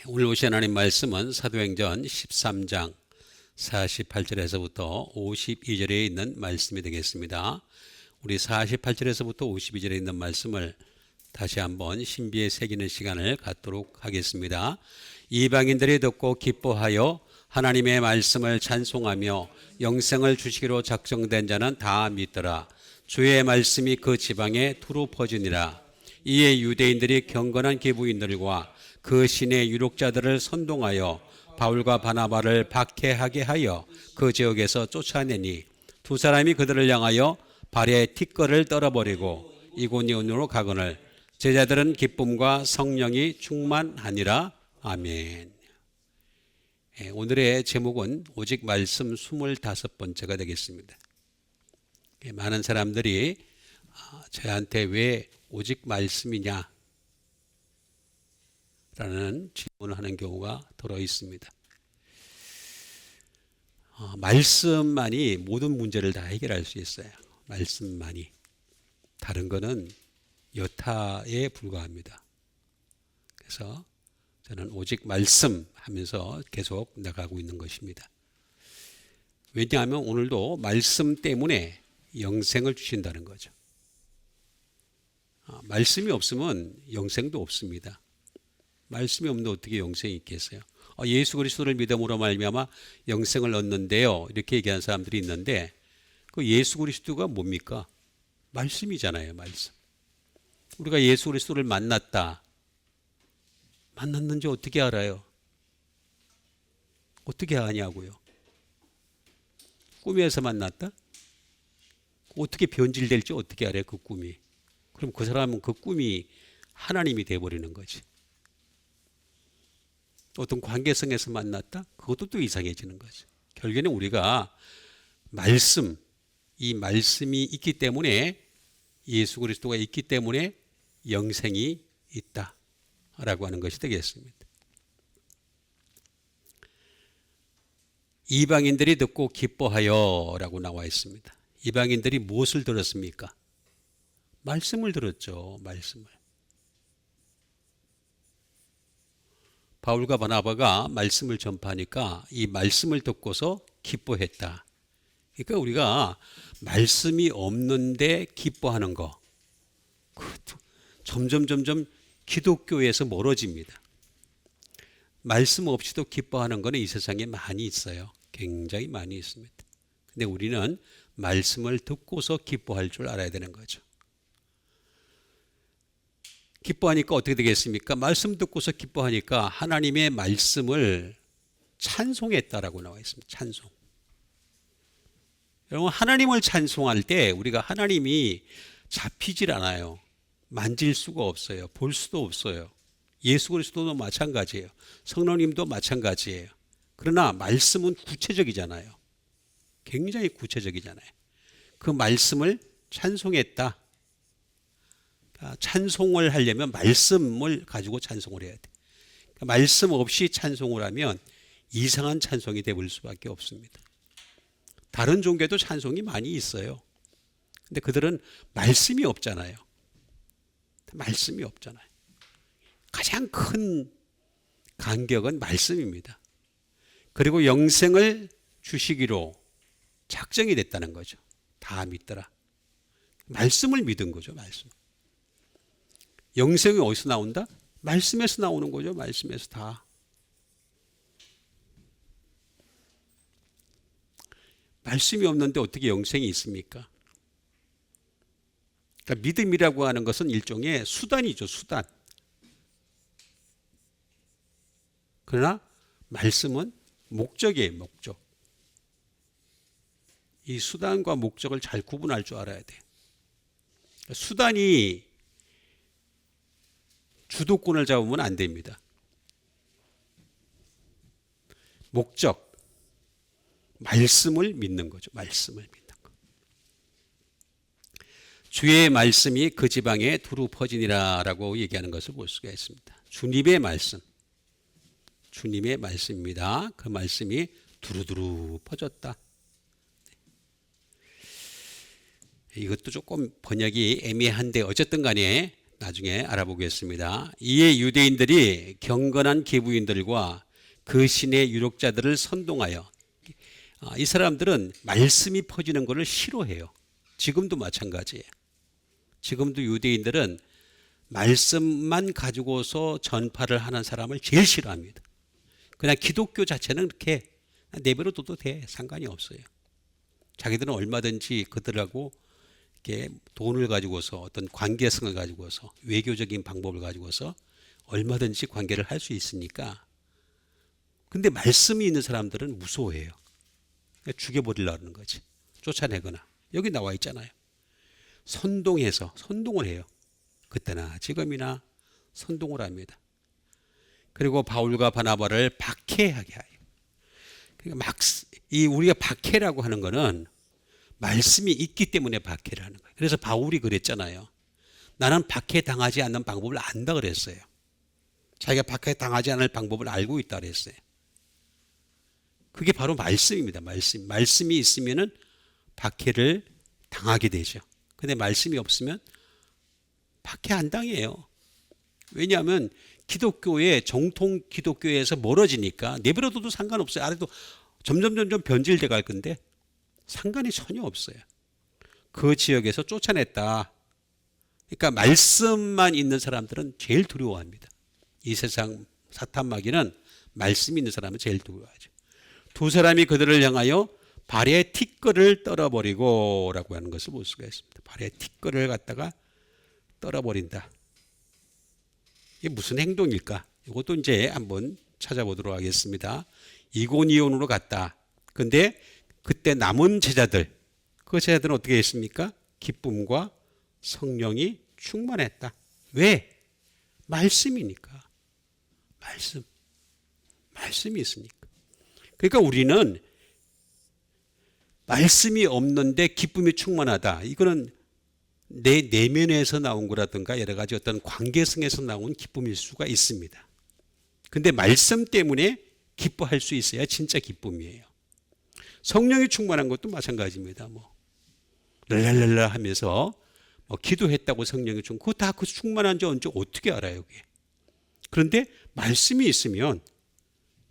오늘 오신 하나님 말씀은 사도행전 13장 48절에서부터 52절에 있는 말씀이 되겠습니다. 우리 48절에서부터 52절에 있는 말씀을 다시 한번 신비에 새기는 시간을 갖도록 하겠습니다. 이방인들이 듣고 기뻐하여 하나님의 말씀을 찬송하며 영생을 주시기로 작정된 자는 다 믿더라. 주의 말씀이 그 지방에 두루 퍼지니라. 이에 유대인들이 경건한 기부인들과 그 신의 유력자들을 선동하여 바울과 바나바를 박해하게 하여 그 지역에서 쫓아내니 두 사람이 그들을 향하여 발에 티끌을 떨어버리고 이곳이온으로 가거늘 제자들은 기쁨과 성령이 충만하니라. 아멘. 오늘의 제목은 오직 말씀 25번째가 되겠습니다. 많은 사람들이 저한테 왜 오직 말씀이냐 라는 질문을 하는 경우가 들어 있습니다. 말씀만이 모든 문제를 다 해결할 수 있어요. 말씀만이. 다른 거는 여타에 불과합니다. 그래서 저는 오직 말씀 하면서 계속 나가고 있는 것입니다. 왜냐하면 오늘도 말씀 때문에 영생을 주신다는 거죠. 말씀이 없으면 영생도 없습니다. 말씀이 없는데 어떻게 영생이 있겠어요? 예수 그리스도를 믿음으로 말미암아 영생을 얻는데요, 이렇게 얘기하는 사람들이 있는데 그 예수 그리스도가 뭡니까? 말씀이잖아요. 말씀. 우리가 예수 그리스도를 만났다. 만났는지 어떻게 알아요? 어떻게 아냐고요? 꿈에서 만났다? 어떻게 변질될지 어떻게 알아요? 그 꿈이. 그럼 그 사람은 그 꿈이 하나님이 돼버리는 거지. 어떤 관계성에서 만났다? 그것도 또 이상해지는 거죠. 결국에는 우리가 말씀, 이 말씀이 있기 때문에, 예수 그리스도가 있기 때문에 영생이 있다라고 하는 것이 되겠습니다. 이방인들이 듣고 기뻐하여 라고 나와 있습니다. 이방인들이 무엇을 들었습니까? 말씀을 들었죠. 말씀을. 바울과 바나바가 말씀을 전파하니까 이 말씀을 듣고서 기뻐했다. 그러니까 우리가 말씀이 없는데 기뻐하는 거, 점점 기독교에서 멀어집니다. 말씀 없이도 기뻐하는 거는 이 세상에 많이 있어요. 굉장히 많이 있습니다. 근데 우리는 말씀을 듣고서 기뻐할 줄 알아야 되는 거죠. 기뻐하니까 어떻게 되겠습니까? 말씀 듣고서 기뻐하니까 하나님의 말씀을 찬송했다라고 나와 있습니다. 찬송. 여러분, 하나님을 찬송할 때 우리가 하나님이 잡히질 않아요. 만질 수가 없어요. 볼 수도 없어요. 예수 그리스도도 마찬가지예요. 성령님도 마찬가지예요. 그러나 말씀은 구체적이잖아요. 굉장히 구체적이잖아요. 그 말씀을 찬송했다. 찬송을 하려면 말씀을 가지고 찬송을 해야 돼. 말씀 없이 찬송을 하면 이상한 찬송이 되어버릴 수밖에 없습니다. 다른 종교도 찬송이 많이 있어요. 근데 그들은 말씀이 없잖아요. 말씀이 없잖아요. 가장 큰 간격은 말씀입니다. 그리고 영생을 주시기로 작정이 됐다는 거죠. 다 믿더라. 말씀을 믿은 거죠. 말씀. 영생이 어디서 나온다? 말씀에서 나오는 거죠. 말씀에서 다. 말씀이 없는데 어떻게 영생이 있습니까? 그러니까 믿음이라고 하는 것은 일종의 수단이죠. 수단. 그러나 말씀은 목적이에요. 목적. 이 수단과 목적을 잘 구분할 줄 알아야 돼요. 수단이 주도권을 잡으면 안 됩니다. 목적, 말씀을 믿는 거죠. 말씀을 믿는 거. 주의 말씀이 그 지방에 두루 퍼지니라 라고 얘기하는 것을 볼 수가 있습니다. 주님의 말씀, 주님의 말씀입니다. 그 말씀이 두루두루 퍼졌다. 이것도 조금 번역이 애매한데 어쨌든 간에 나중에 알아보겠습니다. 이에 유대인들이 경건한 계부인들과 그 신의 유력자들을 선동하여 이 사람들은 말씀이 퍼지는 것을 싫어해요. 지금도 마찬가지예요. 지금도 유대인들은 말씀만 가지고서 전파를 하는 사람을 제일 싫어합니다. 그냥 기독교 자체는 그렇게 내버려둬도 돼. 상관이 없어요. 자기들은 얼마든지 그들하고 이렇게 돈을 가지고서 어떤 관계성을 가지고서 외교적인 방법을 가지고서 얼마든지 관계를 할 수 있으니까. 근데 말씀이 있는 사람들은 무서워해요. 죽여버리려고 하는 거지. 쫓아내거나. 여기 나와 있잖아요. 선동을 해요. 그때나 지금이나 선동을 합니다. 그리고 바울과 바나바를 박해하게 해요. 그러니까 우리가 박해라고 하는 거는 말씀이 있기 때문에 박해를 하는 거예요. 그래서 바울이 그랬잖아요. 나는 박해 당하지 않는 방법을 안다 그랬어요. 자기가 박해 당하지 않을 방법을 알고 있다 그랬어요. 그게 바로 말씀입니다. 말씀이 있으면은 박해를 당하게 되죠. 근데 말씀이 없으면 박해 안 당해요. 왜냐하면 정통 기독교에서 멀어지니까 내버려둬도 상관없어요. 아래도 점점 변질돼 갈 건데 상관이 전혀 없어요. 그 지역에서 쫓아냈다. 그러니까 말씀만 있는 사람들은 제일 두려워합니다. 이 세상 사탄 마귀는 말씀이 있는 사람은 제일 두려워하죠. 두 사람이 그들을 향하여 발에 티끌을 떨어버리고 라고 하는 것을 볼 수가 있습니다. 발에 티끌을 갖다가 떨어버린다. 이게 무슨 행동일까? 이것도 이제 한번 찾아보도록 하겠습니다. 이고니온으로 갔다. 근데 그때 남은 제자들은 어떻게 했습니까? 기쁨과 성령이 충만했다. 왜? 말씀이니까. 말씀이 있으니까. 그러니까 우리는 말씀이 없는데 기쁨이 충만하다. 이거는 내 내면에서 나온 거라든가 여러 가지 어떤 관계성에서 나온 기쁨일 수가 있습니다. 근데 말씀 때문에 기뻐할 수 있어야 진짜 기쁨이에요. 성령이 충만한 것도 마찬가지입니다. 랄랄랄라 하면서 기도했다고 성령이 그거 다 그 충만한지 언제 어떻게 알아요, 그게. 그런데 말씀이 있으면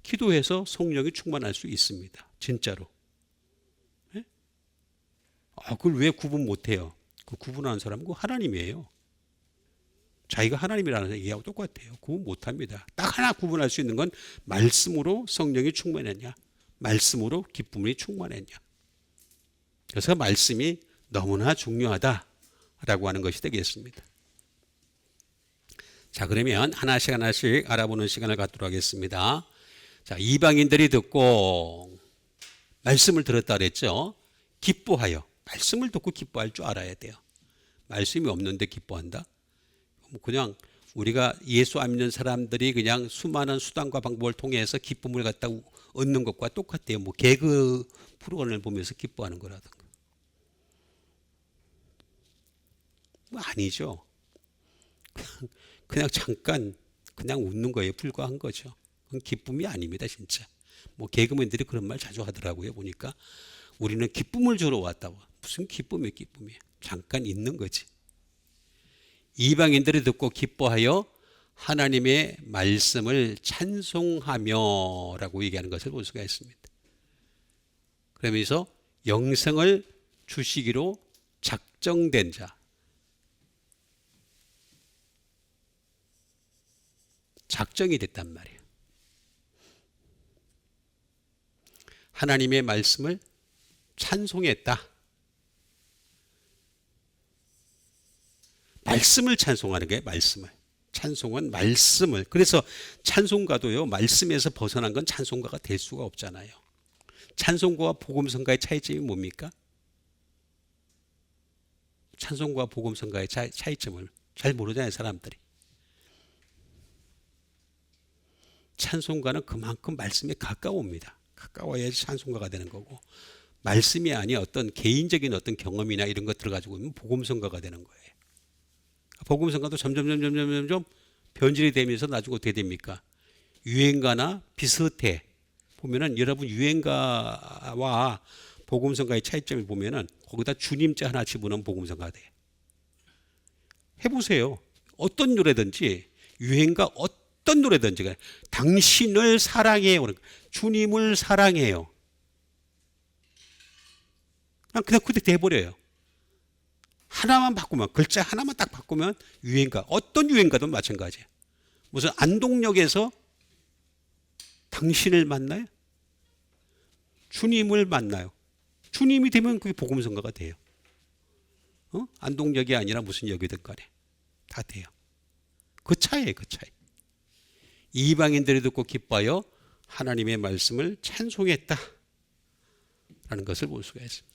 기도해서 성령이 충만할 수 있습니다. 진짜로. 네? 그걸 왜 구분 못해요? 그 구분하는 사람은 그 하나님이에요. 자기가 하나님이라는 얘기하고 똑같아요. 구분 못합니다. 딱 하나 구분할 수 있는 건 말씀으로 성령이 충만했냐, 말씀으로 기쁨이 충만했냐. 그래서 말씀이 너무나 중요하다라고 하는 것이 되겠습니다. 자, 그러면 하나씩 알아보는 시간을 갖도록 하겠습니다. 자, 이방인들이 듣고 말씀을 들었다 그랬죠. 기뻐하여. 말씀을 듣고 기뻐할 줄 알아야 돼요. 말씀이 없는데 기뻐한다? 그냥 우리가 예수 안 믿는 사람들이 그냥 수많은 수단과 방법을 통해서 기쁨을 갖다 얻는 것과 똑같아요. 개그 프로그램을 보면서 기뻐하는 거라든가. 아니죠. 그냥 잠깐 그냥 웃는 거에 불과한 거죠. 그건 기쁨이 아닙니다, 진짜. 개그맨들이 그런 말 자주 하더라고요. 보니까 우리는 기쁨을 주러 왔다고. 무슨 기쁨이에요? 잠깐 있는 거지. 이방인들이 듣고 기뻐하여 하나님의 말씀을 찬송하며 라고 얘기하는 것을 볼 수가 있습니다. 그러면서 영생을 주시기로 작정된 자, 작정이 됐단 말이에요. 하나님의 말씀을 찬송했다. 말씀을 찬송하는 거예요. 찬송은 말씀을. 그래서 찬송가도요, 말씀에서 벗어난 건 찬송가가 될 수가 없잖아요. 찬송가와 복음성가의 차이점이 뭡니까? 찬송가와 복음성가의 차이점을 잘 모르잖아요, 사람들이. 찬송가는 그만큼 말씀에 가까웁니다. 가까워야지 찬송가가 되는 거고, 말씀이 아닌 어떤 개인적인 어떤 경험이나 이런 것들을 가지고 있으면 복음성가가 되는 거예요. 복음성가도 점점 변질이 되면서 나중에 어떻게 됩니까? 유행가나 비슷해. 보면은 여러분 유행가와 복음성가의 차이점을 보면은 거기다 주님자 하나 집어넣으면 복음성가가 돼. 해보세요. 어떤 노래든지 유행가 어떤 노래든지 간에 당신을 사랑해요. 주님을 사랑해요. 그냥 그렇게 돼버려요. 하나만 바꾸면, 글자 하나만 딱 바꾸면 유행가, 어떤 유행가도 마찬가지예요. 무슨 안동역에서 당신을 만나요? 주님을 만나요. 주님이 되면 그게 복음성가가 돼요. 안동역이 아니라 무슨 역이든 간에 다 돼요. 그 차이예요, 그 차이. 이방인들이 듣고 기뻐하여 하나님의 말씀을 찬송했다 라는 것을 볼 수가 있습니다.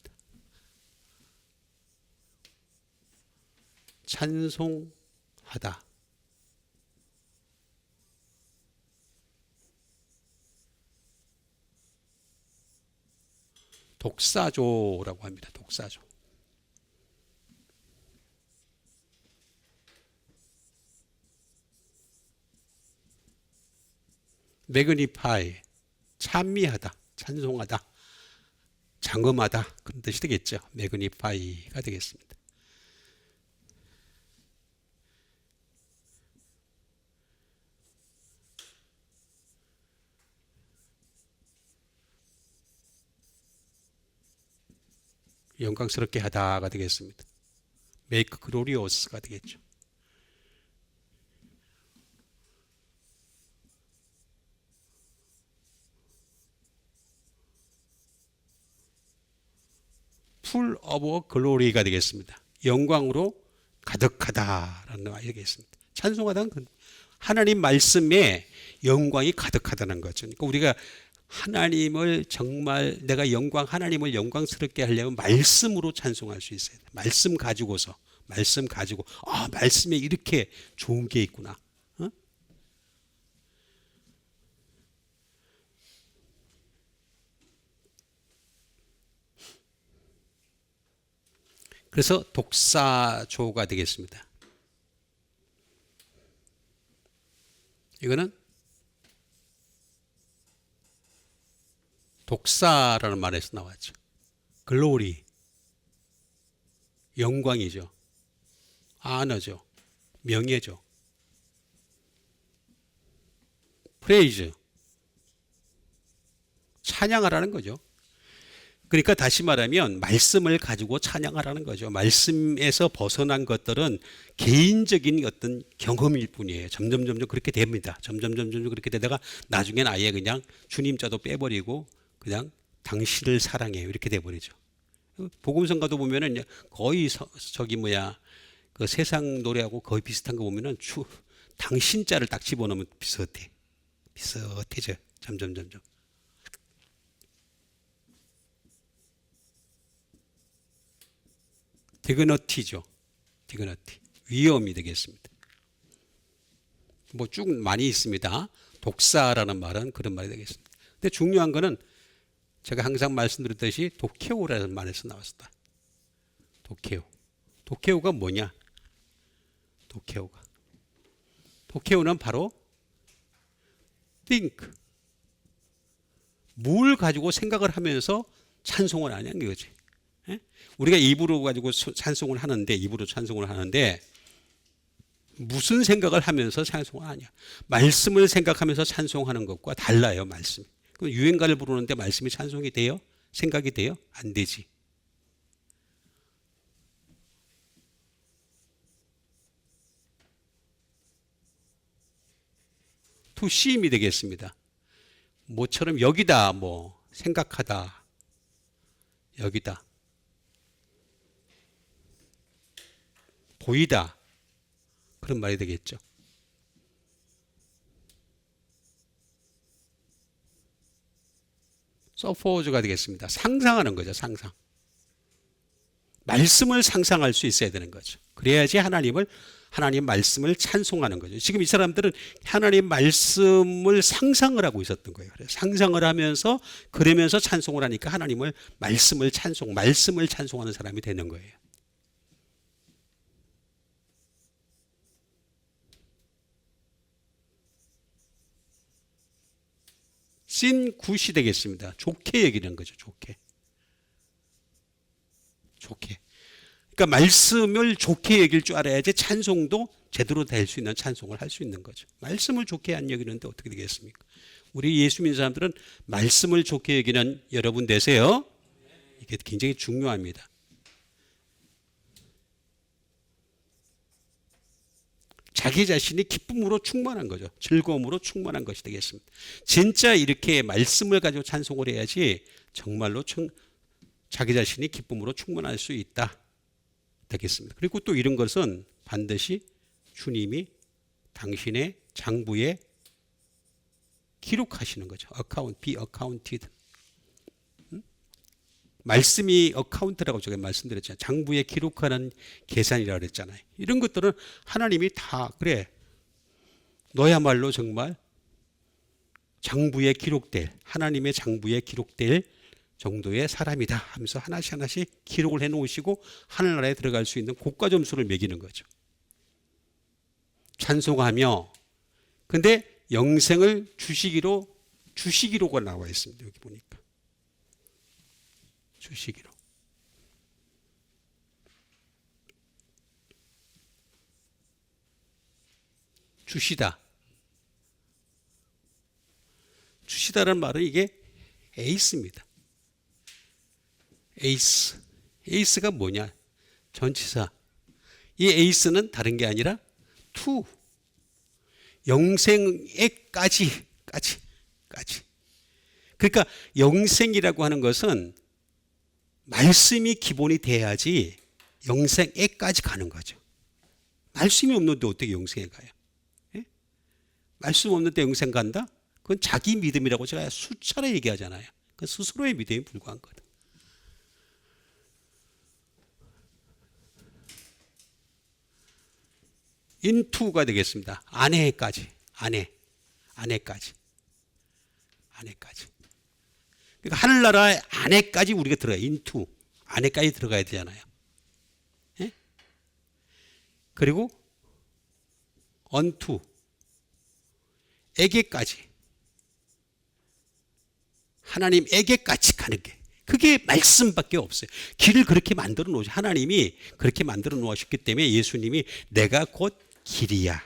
찬송하다. 독사조라고 합니다. 독사조. 매그니파이, 찬미하다, 찬송하다, 장엄하다 그런 뜻이 되겠죠. 매그니파이가 되겠습니다. 영광스럽게 하다가 되겠습니다. make glorious가 되겠죠. full of glory가 되겠습니다. 영광으로 가득하다라는 말이 되겠습니다. 찬송하다는 하나님 말씀에 영광이 가득하다는 거죠. 그러니까 우리가 하나님을 정말 내가 하나님을 영광스럽게 하려면 말씀으로 찬송할 수 있어야 돼. 말씀 가지고서, 말씀 가지고, 말씀에 이렇게 좋은 게 있구나. 그래서 독사조가 되겠습니다. 이거는 독사라는 말에서 나왔죠. 글로리, 영광이죠. 아너죠. 명예죠. 프레이즈, 찬양하라는 거죠. 그러니까 다시 말하면 말씀을 가지고 찬양하라는 거죠. 말씀에서 벗어난 것들은 개인적인 어떤 경험일 뿐이에요. 점점 그렇게 됩니다. 점점 그렇게 되다가 나중엔 아예 그냥 주님 자도 빼버리고 그냥 당신을 사랑해요 이렇게 돼버리죠. 복음성가도 보면은 거의 그 세상 노래하고 거의 비슷한 거 보면은 당신 자를 딱 집어넣으면 비슷해져. 점점. 디그너티죠. 디그너티. 위엄이 되겠습니다. 뭐 쭉 많이 있습니다. 독사라는 말은 그런 말이 되겠습니다. 근데 중요한 거는 제가 항상 말씀드렸듯이 도케오라는 말에서 나왔다. 도케오. 도케오가 뭐냐? 도케오는 바로 think. 뭘 가지고 생각을 하면서 찬송을 하냐는 거지. 우리가 입으로 가지고 찬송을 하는데 무슨 생각을 하면서 찬송을 하냐? 말씀을 생각하면서 찬송하는 것과 달라요, 말씀. 그럼 유행가를 부르는데 말씀이 찬송이 돼요? 생각이 돼요? 안 되지. to see이 되겠습니다. 뭐처럼 여기다, 생각하다, 여기다, 보이다 그런 말이 되겠죠. 서포즈가 되겠습니다. 상상하는 거죠. 상상. 말씀을 상상할 수 있어야 되는 거죠. 그래야지 하나님 말씀을 찬송하는 거죠. 지금 이 사람들은 하나님 말씀을 상상을 하고 있었던 거예요. 그래서 상상을 하면서 그러면서 찬송을 하니까 말씀을 찬송하는 사람이 되는 거예요. 씬 굿이 되겠습니다. 좋게 여기는 거죠. 좋게. 그러니까 말씀을 좋게 여길 줄 알아야지 찬송도 제대로 될 수 있는 찬송을 할 수 있는 거죠. 말씀을 좋게 안 여기는데 어떻게 되겠습니까? 우리 예수 믿는 사람들은 말씀을 좋게 여기는 여러분 되세요. 이게 굉장히 중요합니다. 자기 자신이 기쁨으로 충만한 거죠. 즐거움으로 충만한 것이 되겠습니다. 진짜 이렇게 말씀을 가지고 찬송을 해야지 정말로 자기 자신이 기쁨으로 충만할 수 있다 되겠습니다. 그리고 또 이런 것은 반드시 주님이 당신의 장부에 기록하시는 거죠. be accounted. 말씀이 어카운트라고 제가 말씀드렸잖아요. 장부에 기록하는 계산이라고 그랬잖아요. 이런 것들은 하나님이 다 그래 너야말로 정말 장부에 기록될 하나님의 장부에 기록될 정도의 사람이다 하면서 하나씩 하나씩 기록을 해놓으시고 하늘나라에 들어갈 수 있는 고가 점수를 매기는 거죠. 찬송하며 근데 영생을 주시기로가 나와 있습니다. 여기 보니까 주시기로. 주시다라는 말은 이게 에이스입니다. 에이스가 뭐냐? 전치사. 이 에이스는 다른 게 아니라 to 영생에까지. 그러니까 영생이라고 하는 것은 말씀이 기본이 돼야지 영생에까지 가는 거죠. 말씀이 없는데 어떻게 영생에 가요? 예? 말씀 없는데 영생 간다? 그건 자기 믿음이라고 제가 수차례 얘기하잖아요. 그건 스스로의 믿음에 불과한 거다. into가 되겠습니다. 안에까지. 그러니까 하늘나라 안에까지 우리가 들어가요. into 안에까지 들어가야 되잖아요. 예? 그리고 unto 에게까지 하나님에게까지 가는 게 그게 말씀밖에 없어요. 길을 그렇게 만들어 놓으시 하나님이 그렇게 만들어 놓으셨기 때문에 예수님이 내가 곧 길이야.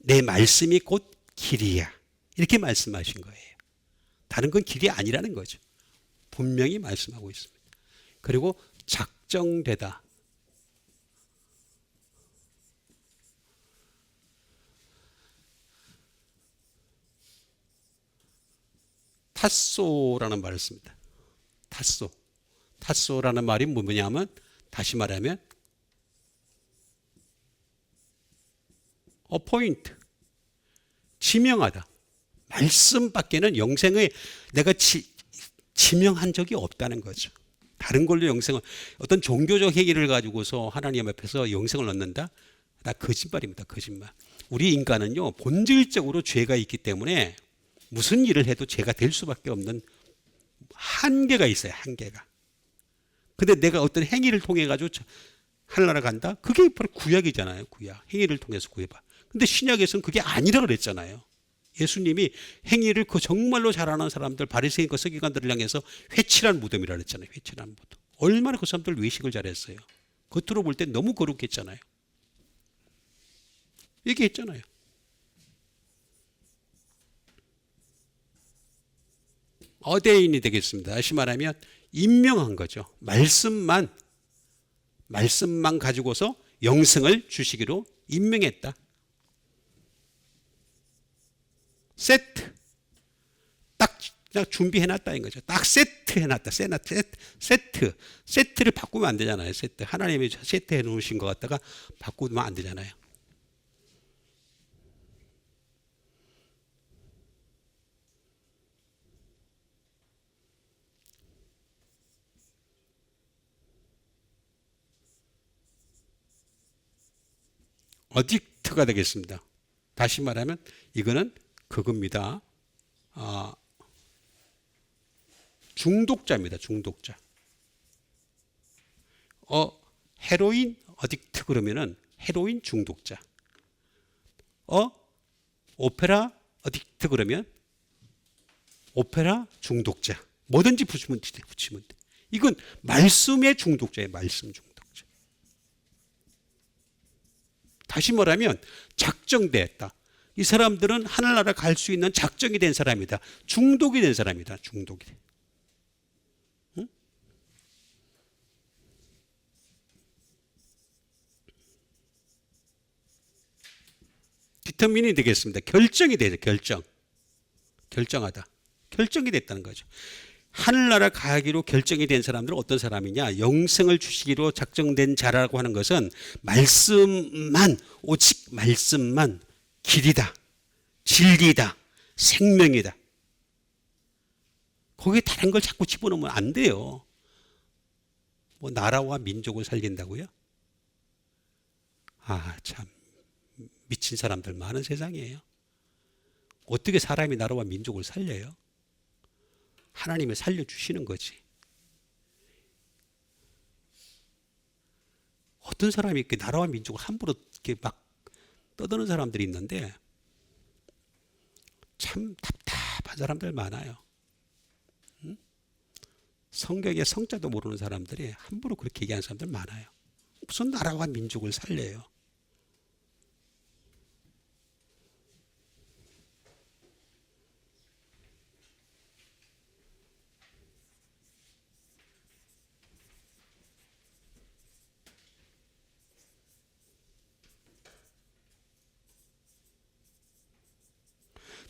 내 말씀이 곧 길이야. 이렇게 말씀하신 거예요. 다른 건 길이 아니라는 거죠. 분명히 말씀하고 있습니다. 그리고 작정되다. 탓소라는 말을 씁니다. 탓소라는 말이 뭐냐면 다시 말하면 appoint 지명하다. 말씀밖에는 영생을 내가 지명한 적이 없다는 거죠. 다른 걸로 영생을 어떤 종교적 행위를 가지고서 하나님 앞에서 영생을 얻는다? 나 거짓말입니다. 거짓말. 우리 인간은요 본질적으로 죄가 있기 때문에 무슨 일을 해도 죄가 될 수밖에 없는 한계가 있어요. 한계가. 근데 내가 어떤 행위를 통해 가지고 하늘나라 간다? 그게 바로 구약이잖아요. 구약. 행위를 통해서 구해봐. 근데 신약에서는 그게 아니라고 그랬잖아요. 예수님이 행위를 그 정말로 잘하는 사람들 바리새인과 서기관들을 향해서 회칠한 무덤이라고 했잖아요. 회칠한 무덤. 얼마나 그 사람들 외식을 잘했어요. 겉으로 볼 때 너무 거룩했잖아요. 얘기했잖아요. 어데인이 되겠습니다. 다시 말하면 임명한 거죠. 말씀만 가지고서 영생을 주시기로 임명했다. 세트 딱 준비해놨다는 거죠. 딱 세트해놨다. 세트를 바꾸면 안 되잖아요. 세트 하나님이 세트해 놓으신 것 같다가 바꾸면 안 되잖아요. 어딕트가 되겠습니다. 다시 말하면 이거는 그겁니다. 중독자입니다. 중독자. 헤로인 어딕트 그러면은 헤로인 중독자. 오페라 어딕트 그러면 오페라 중독자. 뭐든지 붙이면 돼. 이건 말씀의 중독자예요. 말씀 중독. 다시 말하면 작정됐다. 이 사람들은 하늘나라 갈 수 있는 작정이 된 사람이다. 중독이 된 사람이다. 중독이. 응? 디터민이 되겠습니다. 결정이 되죠. 결정하다. 결정이 됐다는 거죠. 하늘나라 가기로 결정이 된 사람들은 어떤 사람이냐? 영생을 주시기로 작정된 자라고 하는 것은 말씀만, 오직 말씀만 길이다, 진리다, 생명이다. 거기에 다른 걸 자꾸 집어넣으면 안 돼요. 뭐 나라와 민족을 살린다고요? 아, 참 미친 사람들 많은 세상이에요. 어떻게 사람이 나라와 민족을 살려요? 하나님이 살려주시는 거지. 어떤 사람이 이렇게 나라와 민족을 함부로 이렇게 막 떠드는 사람들이 있는데 참 답답한 사람들 많아요. 응? 성경의 성자도 모르는 사람들이 함부로 그렇게 얘기하는 사람들 많아요. 무슨 나라와 민족을 살려요?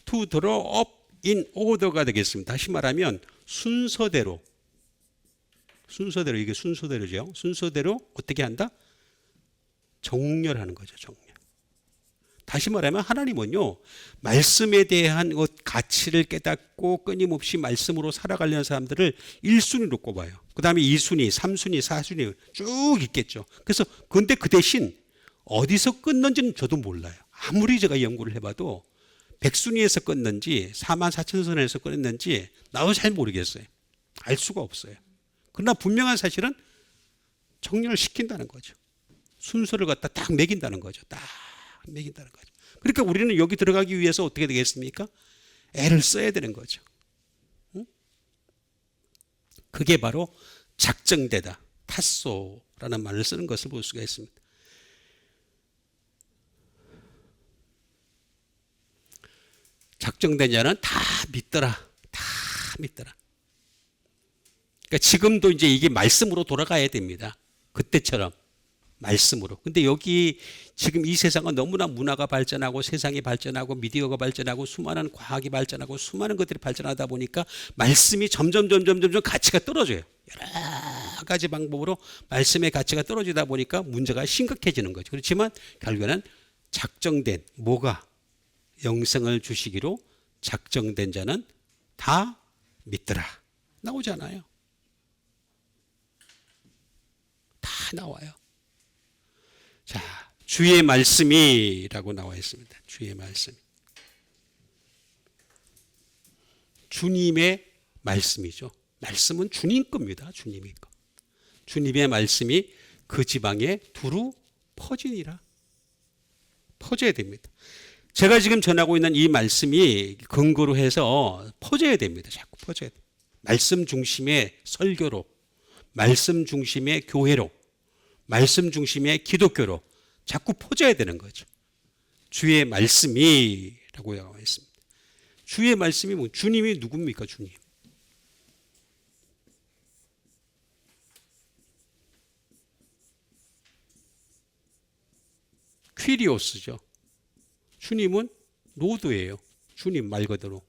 To draw up in order가 되겠습니다. 다시 말하면 순서대로 이게 순서대로죠. 순서대로 어떻게 한다? 정렬하는 거죠. 정렬. 다시 말하면 하나님은요, 말씀에 대한 가치를 깨닫고 끊임없이 말씀으로 살아가려는 사람들을 1순위로 꼽아요. 그 다음에 2순위, 3순위, 4순위 쭉 있겠죠. 그래서 근데 그 대신 어디서 끊는지는 저도 몰라요. 아무리 제가 연구를 해봐도 100순위에서 끊는지 44,000선에서 끊는지 나도 잘 모르겠어요. 알 수가 없어요. 그러나 분명한 사실은 정렬을 시킨다는 거죠. 순서를 갖다 딱 매긴다는 거죠. 딱 매긴다는 거죠. 그러니까 우리는 여기 들어가기 위해서 어떻게 되겠습니까? 애를 써야 되는 거죠. 응? 그게 바로 작정되다, 탔소라는 말을 쓰는 것을 볼 수가 있습니다. 작정된 자는 다 믿더라. 다 믿더라. 그러니까 지금도 이제 이게 말씀으로 돌아가야 됩니다. 그때처럼 말씀으로. 근데 여기 지금 이 세상은 너무나 문화가 발전하고 세상이 발전하고 미디어가 발전하고 수많은 과학이 발전하고 수많은 것들이 발전하다 보니까 말씀이 점점 가치가 떨어져요. 여러 가지 방법으로 말씀의 가치가 떨어지다 보니까 문제가 심각해지는 거죠. 그렇지만 결국에는 작정된 뭐가 영생을 주시기로 작정된 자는 다 믿더라. 나오잖아요. 다 나와요. 자, 주의 말씀이라고 나와 있습니다. 주의 말씀. 주님의 말씀이죠. 말씀은 주님 겁니다. 주님의 거. 주님의 말씀이 그 지방에 두루 퍼지니라. 퍼져야 됩니다. 제가 지금 전하고 있는 이 말씀이 근거로 해서 퍼져야 됩니다. 자꾸 퍼져야 돼요. 말씀 중심의 설교로, 말씀 중심의 교회로, 말씀 중심의 기독교로 자꾸 퍼져야 되는 거죠. 주의 말씀이라고 나와 있습니다. 주의 말씀이 뭐 주님이 누굽니까? 주님. 퀴리오스죠. 주님은 로드예요. 주님 말 그대로.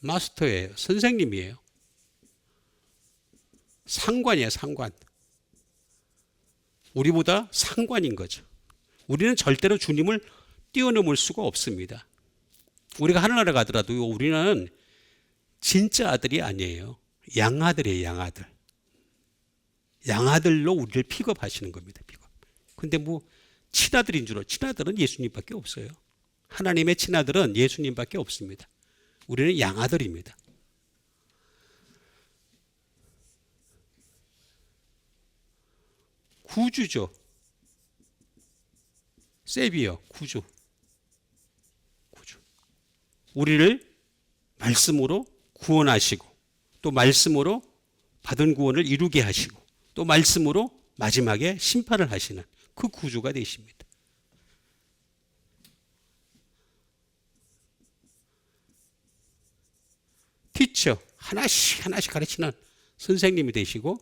마스터예요. 선생님이에요. 상관이에요. 상관. 우리보다 상관인 거죠. 우리는 절대로 주님을 뛰어넘을 수가 없습니다. 우리가 하늘나라 가더라도 우리는 진짜 아들이 아니에요. 양아들이에요. 양아들. 양아들로 우리를 픽업하시는 겁니다. 픽업. 근데 뭐 친아들인 줄 알아요. 친아들은 예수님밖에 없어요. 하나님의 친아들은 예수님밖에 없습니다. 우리는 양아들입니다. 구주죠. 세비어, 구주. 우리를 말씀으로 구원하시고 또 말씀으로 받은 구원을 이루게 하시고 또 말씀으로 마지막에 심판을 하시는 그 구주가 되십니다. 티처, 하나씩 하나씩 가르치는 선생님이 되시고,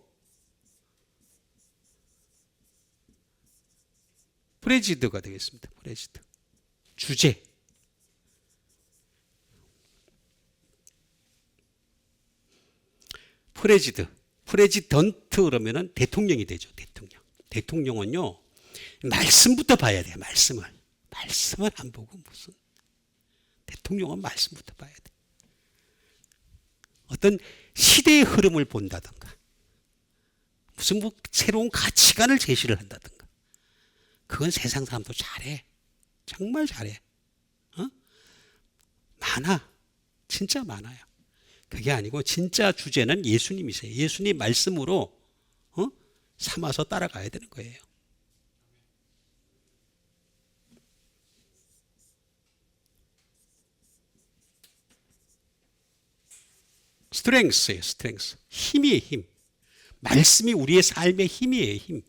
프레지드가 되겠습니다. 프레지드. 주제. 프레지던트 그러면은 대통령이 되죠. 대통령. 대통령은요, 말씀부터 봐야 돼요. 말씀을 안 보고 무슨. 대통령은 말씀부터 봐야 돼. 어떤 시대의 흐름을 본다든가, 무슨 뭐 새로운 가치관을 제시를 한다든가, 그건 세상 사람도 잘해. 정말 잘해. 많아. 진짜 많아요. 그게 아니고 진짜 주제는 예수님이세요. 예수님 말씀으로 삼아서 따라가야 되는 거예요. 스트렝스예요. 스트렝스. 힘이에요. 힘. 말씀이 우리의 삶의 힘이에요. 힘.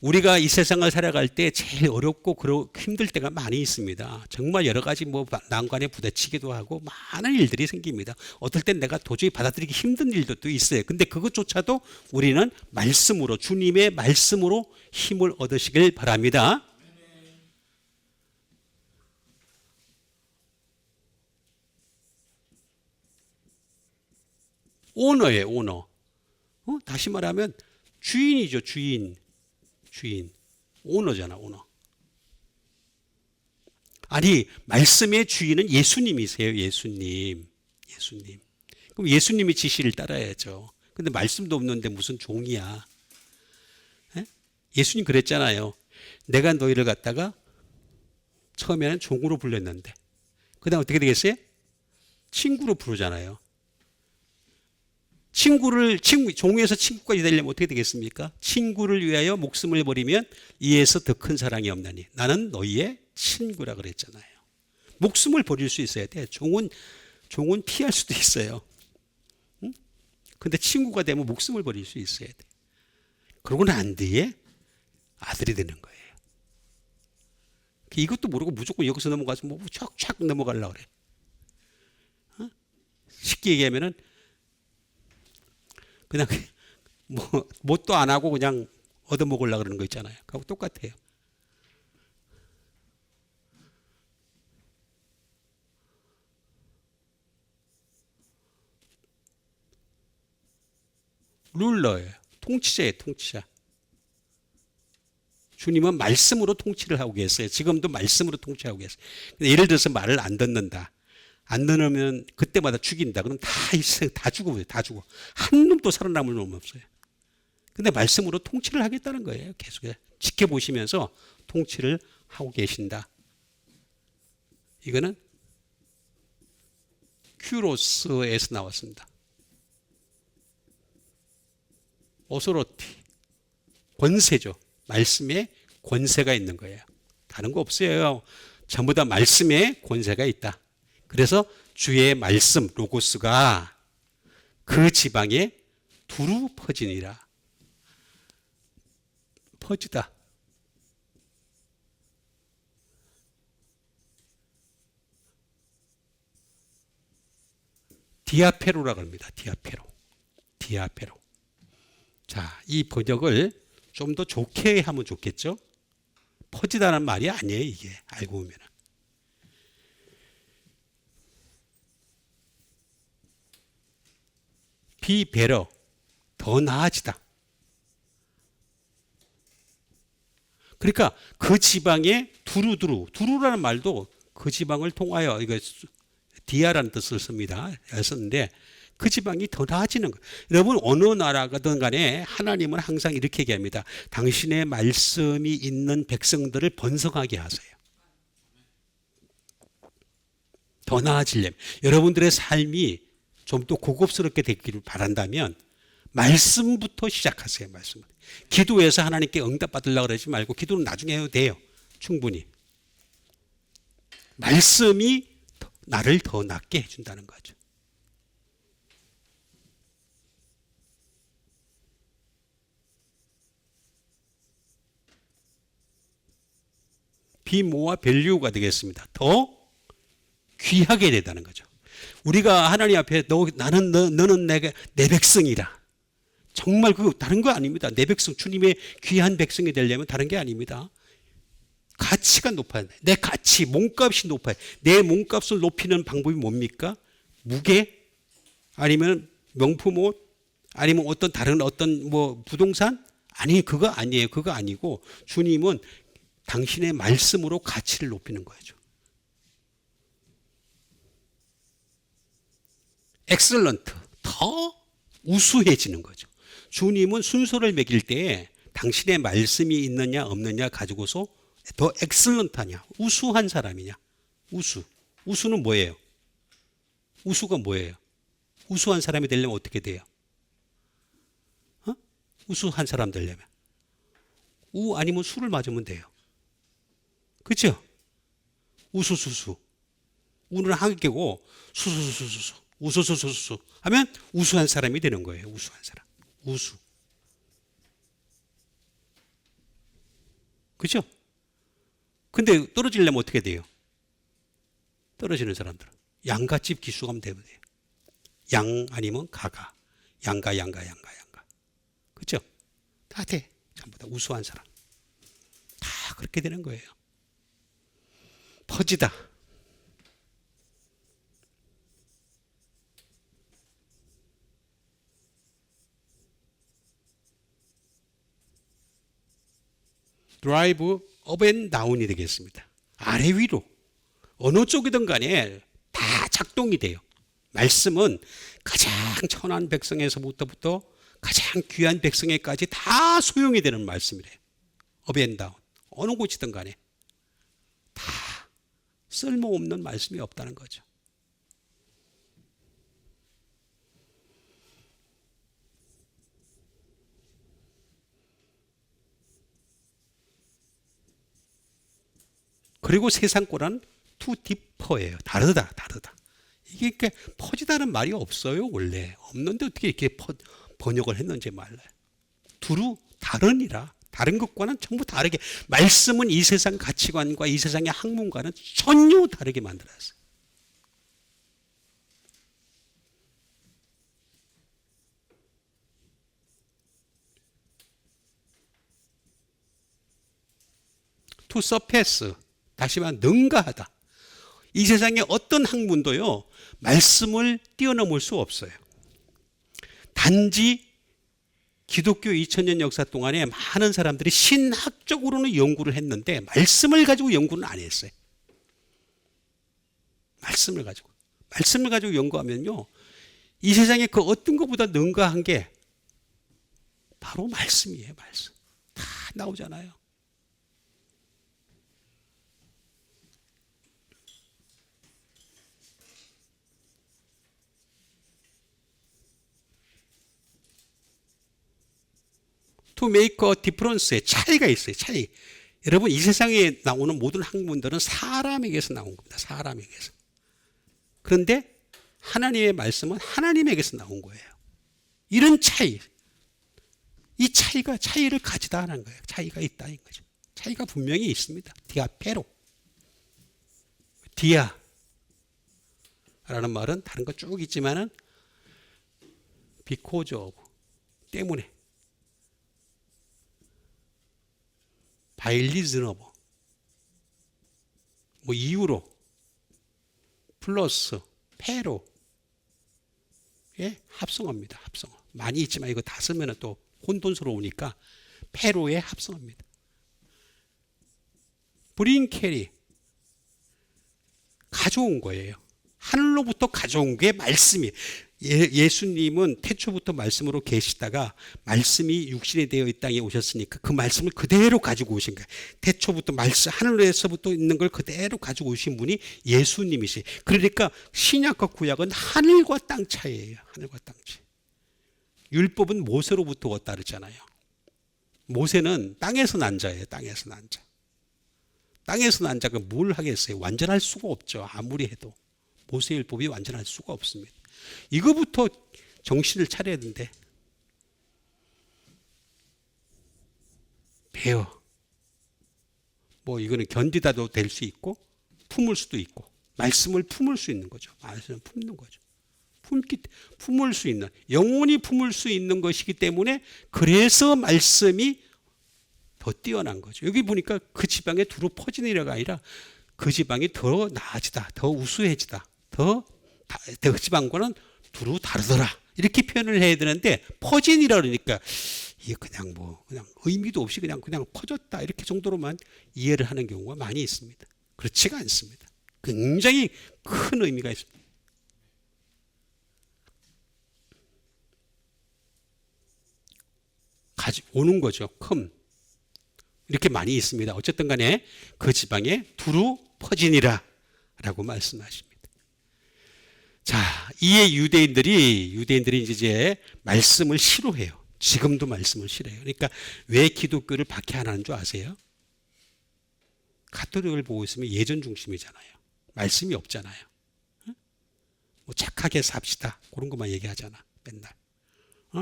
우리가 이 세상을 살아갈 때 제일 어렵고 힘들 때가 많이 있습니다. 정말 여러 가지 뭐 난관에 부딪히기도 하고 많은 일들이 생깁니다. 어떨 땐 내가 도저히 받아들이기 힘든 일도 있어요. 근데 그것조차도 우리는 말씀으로, 주님의 말씀으로 힘을 얻으시길 바랍니다. 오너예요. 오너. 다시 말하면 주인이죠. 주인. 오너잖아. 오너. 아니, 말씀의 주인은 예수님이세요. 예수님. 그럼 예수님의 지시를 따라야죠. 근데 말씀도 없는데 무슨 종이야. 예수님 그랬잖아요. 내가 너희를 갖다가 처음에는 종으로 불렸는데 그 다음 어떻게 되겠어요? 친구로 부르잖아요. 종에서 친구까지 되려면 어떻게 되겠습니까? 친구를 위하여 목숨을 버리면 이에서 더 큰 사랑이 없나니. 나는 너희의 친구라 그랬잖아요. 목숨을 버릴 수 있어야 돼. 종은 피할 수도 있어요. 응? 근데 친구가 되면 목숨을 버릴 수 있어야 돼. 그러고 난 뒤에 아들이 되는 거예요. 이것도 모르고 무조건 여기서 넘어가서 뭐 촥촥 넘어가려고 그래. 쉽게 얘기하면은 그냥 뭣도 안 하고 그냥 얻어먹으려고 그러는 거 있잖아요. 그하고 똑같아요. 룰러예요. 통치자예요. 통치자. 주님은 말씀으로 통치를 하고 계세요. 지금도 말씀으로 통치하고 계세요. 근데 예를 들어서 말을 안 듣는다. 안 듣으면 그때마다 죽인다. 그럼 다 죽어요. 다 죽어. 한 놈도 살아남을 놈 없어요. 근데 말씀으로 통치를 하겠다는 거예요. 계속 지켜보시면서 통치를 하고 계신다. 이거는 큐로스에서 나왔습니다. 오소로티. 권세죠. 말씀에 권세가 있는 거예요. 다른 거 없어요. 전부 다 말씀에 권세가 있다. 그래서 주의 말씀 로고스가 그 지방에 두루 퍼지니라. 퍼지다. 디아페로라고 합니다. 디아페로. 자, 이 번역을 좀 더 좋게 하면 좋겠죠? 퍼지다는 말이 아니에요, 이게. 알고 보면. be better. 더 나아지다. 그러니까 그 지방에 두루라는 말도 그 지방을 통하여, 이거 디아라는 뜻을 썼는데 그 지방이 더 나아지는 거예요. 여러분 어느 나라가든 간에 하나님은 항상 이렇게 얘기합니다. 당신의 말씀이 있는 백성들을 번성하게 하세요. 더 나아지려면 여러분들의 삶이 좀 더 고급스럽게 되기를 바란다면 말씀부터 시작하세요. 말씀. 기도해서 하나님께 응답받으려고 그러지 말고 기도는 나중에 해도 돼요. 충분히. 말씀이 나를 더 낫게 해준다는 거죠. 비모와 밸류가 되겠습니다. 더 귀하게 되다는 거죠. 우리가 하나님 앞에 너는 내 백성이라. 정말 그 다른 거 아닙니다. 내 백성, 주님의 귀한 백성이 되려면 다른 게 아닙니다. 가치가 높아야 돼. 내 가치, 몸값이 높아야 돼. 내 몸값을 높이는 방법이 뭡니까? 무게? 아니면 명품 옷? 아니면 어떤 다른 어떤 뭐 부동산? 아니, 그거 아니에요. 그거 아니고 주님은 당신의 말씀으로 가치를 높이는 거죠. 엑셀런트, 더 우수해지는 거죠. 주님은 순서를 매길 때 당신의 말씀이 있느냐 없느냐 가지고서 더 엑셀런트하냐, 우수한 사람이냐. 우수는 뭐예요? 우수가 뭐예요? 우수한 사람이 되려면 어떻게 돼요? 우수한 사람 되려면 우 아니면 수를 맞으면 돼요. 그렇죠? 우수수수. 우는 한 개고 수수수수수. 우수수수수 하면 우수한 사람이 되는 거예요. 우수한 사람. 우수. 그렇죠? 근데 떨어지려면 어떻게 돼요? 떨어지는 사람들은 양가집 기수가면 되면 돼요. 양 아니면 가가. 양가. 그렇죠? 다 돼. 전부 다 우수한 사람. 다 그렇게 되는 거예요. 퍼지다. 드라이브 업 앤 다운이 되겠습니다. 아래 위로 어느 쪽이든 간에 다 작동이 돼요. 말씀은 가장 천한 백성에서부터 가장 귀한 백성에까지 다 소용이 되는 말씀이래요. 업 앤 다운. 어느 곳이든 간에 다 쓸모없는 말씀이 없다는 거죠. 그리고 세상 거란 투 디퍼예요. 다르다. 이게 퍼지다는 말이 없어요. 원래 없는데 어떻게 이렇게 번역을 했는지 말라요. 두루 다르니라. 다른 것과는 전부 다르게, 말씀은 이 세상 가치관과 이 세상의 학문과는 전혀 다르게 만들었어요. to surpass, 다시 말하면 능가하다. 이 세상의 어떤 학문도요, 말씀을 뛰어넘을 수 없어요. 단지 기독교 2000년 역사 동안에 많은 사람들이 신학적으로는 연구를 했는데 말씀을 가지고 연구는 안 했어요. 말씀을 가지고 연구하면요, 이 세상에 그 어떤 것보다 능가한 게 바로 말씀이에요. 말씀. 다 나오잖아요. To make a difference의 차이가 있어요. 차이. 여러분, 이 세상에 나오는 모든 학문들은 사람에게서 나온 겁니다. 사람에게서. 그런데 하나님의 말씀은 하나님에게서 나온 거예요. 이런 차이. 이 차이를 가지다 하는 거예요. 차이가 있다는 거죠. 차이가 분명히 있습니다. 디아페로. 디아라는 말은 다른 거 쭉 있지만은 because of, 때문에. 바일리즈너버, 뭐 이유로, 플러스, 페로, 예, 합성어입니다. 합성어. 많이 있지만 이거 다 쓰면 또 혼돈스러우니까 페로의 합성어입니다. 브링 캐리, 가져온 거예요. 하늘로부터 가져온 게 말씀이. 예수님은 태초부터 말씀으로 계시다가 말씀이 육신이 되어 이 땅에 오셨으니까 그 말씀을 그대로 가지고 오신 거예요. 태초부터 말씀, 하늘에서부터 있는 걸 그대로 가지고 오신 분이 예수님이세요. 그러니까 신약과 구약은 하늘과 땅 차이예요. 하늘과 땅 차이. 율법은 모세로부터 왔다 그랬잖아요. 모세는 땅에서 난 자예요. 땅에서 난 자. 땅에서 난 자가 뭘 하겠어요? 완전할 수가 없죠. 아무리 해도. 모세의 율법이 완전할 수가 없습니다. 이거부터 정신을 차려야 된대. 배워. 뭐 이거는 견디다도 될 수 있고 품을 수도 있고 말씀을 품을 수 있는 거죠. 말씀을 품는 거죠. 품을 수 있는 영원히 품을 수 있는 것이기 때문에 그래서 말씀이 더 뛰어난 거죠. 여기 보니까 그 지방에 두루 퍼지니라가 아니라 그 지방이 더 나아지다, 더 우수해지다, 그 지방과는 두루 다르더라 이렇게 표현을 해야 되는데 퍼지니라 그러니까 이게 그냥 의미도 없이 그냥 퍼졌다 이렇게 정도로만 이해를 하는 경우가 많이 있습니다. 그렇지가 않습니다. 굉장히 큰 의미가 있습니다. 오는 거죠. 이렇게 많이 있습니다. 어쨌든 간에 그 지방에 두루 퍼지니라 라고 말씀하십니다. 자, 이에 유대인들이 이제 말씀을 싫어해요. 지금도 말씀을 싫어해요. 그러니까 왜 기독교를 박해하는 줄 아세요? 가톨릭을 보고 있으면 예전 중심이잖아요. 말씀이 없잖아요. 뭐 착하게 삽시다. 그런 것만 얘기하잖아. 맨날.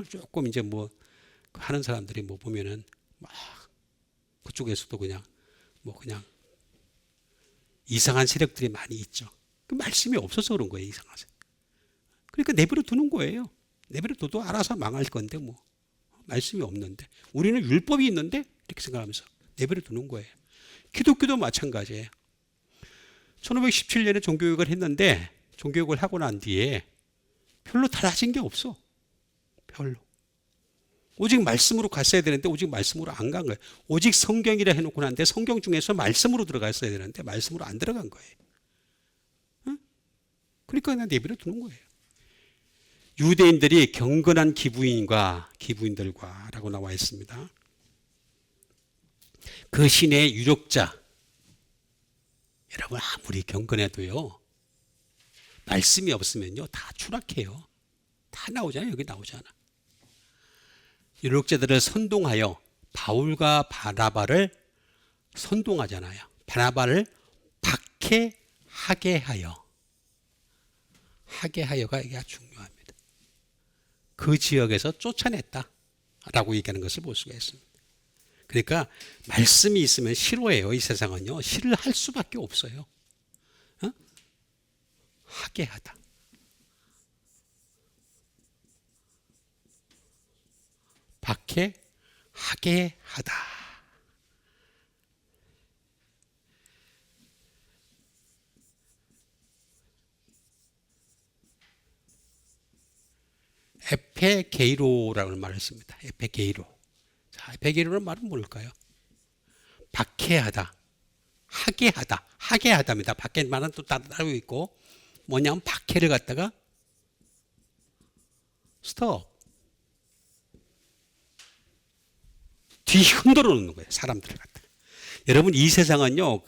조금 이제 뭐 하는 사람들이 뭐 보면은 막 그쪽에서도 그냥 이상한 세력들이 많이 있죠. 그 말씀이 없어서 그런 거예요. 이상한 세력. 그러니까 내버려 두는 거예요. 내버려 둬도 알아서 망할 건데 뭐 말씀이 없는데 우리는 율법이 있는데 이렇게 생각하면서 내버려 두는 거예요. 기독교도 마찬가지예요. 1517년에 종교개혁을 했는데 종교개혁을 하고 난 뒤에 별로 달라진 게 없어. 별로. 오직 말씀으로 갔어야 되는데 오직 말씀으로 안 간 거예요. 오직 성경이라 해놓고 난데 성경 중에서 말씀으로 들어갔어야 되는데 말씀으로 안 들어간 거예요. 응? 그러니까 그냥 내버려 두는 거예요. 유대인들이 경건한 기부인들과 라고 나와 있습니다. 그 신의 유력자 여러분 아무리 경건해도요 말씀이 없으면요 다 추락해요. 다 나오잖아요. 여기 나오잖아. 유력자들을 선동하여 바울과 바나바를 선동하잖아요. 바나바를 박해하게 하여가 이게 아주 중요합니다. 그 지역에서 쫓아냈다라고 얘기하는 것을 볼 수가 있습니다. 그러니까 말씀이 있으면 싫어해요. 이 세상은요. 싫어할 수밖에 없어요. 하게 하다. 박해하게 하다. 에페게이로라고 말을 씁니다. 에페게이로. 자, 에페게이로는 말은 뭘까요? 박해하다, 하게 하다입니다. 박해 말은 또 따로 있고 뭐냐면 박해를 갖다가 스톱. 뒤흔들어 놓는 거예요. 사람들을 갖다가. 여러분 이 세상은요.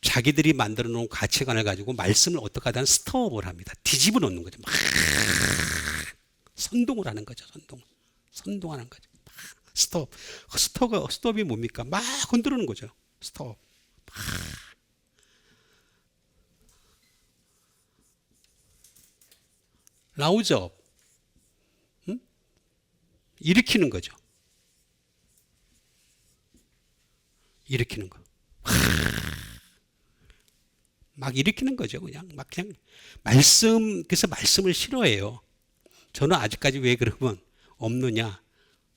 자기들이 만들어 놓은 가치관을 가지고 말씀을 어떻게 하든 스톱을 합니다. 뒤집어 놓는 거죠. 막 선동을 하는 거죠. 선동하는 거죠. 스톱. 스톱이 뭡니까? 막 흔들어놓는 거죠. 스톱. 라우즈업. 일으키는 거죠. 일으키는 거. 막 일으키는 거죠. 그냥 그래서 말씀을 싫어해요. 저는 아직까지 왜 그러면 없느냐.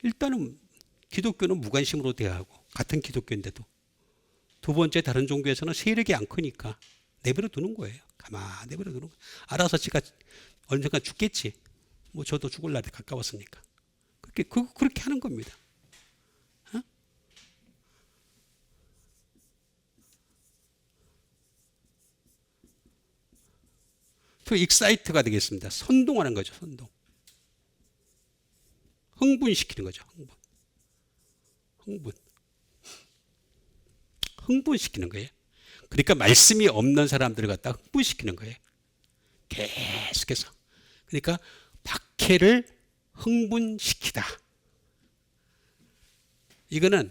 일단은 기독교는 무관심으로 대하고 같은 기독교인데도 두 번째 다른 종교에서는 세력이 안 크니까 내버려 두는 거예요. 가만히 내버려 두는 거예요. 알아서 지가 언젠가 죽겠지. 뭐 저도 죽을 날이 가까웠으니까. 그렇게 하는 겁니다. 또 익사이트가 되겠습니다. 선동하는 거죠. 선동. 흥분시키는 거죠. 흥분시키는 거예요. 그러니까 말씀이 없는 사람들을 갖다 흥분시키는 거예요. 계속해서. 그러니까 박해를 흥분시키다. 이거는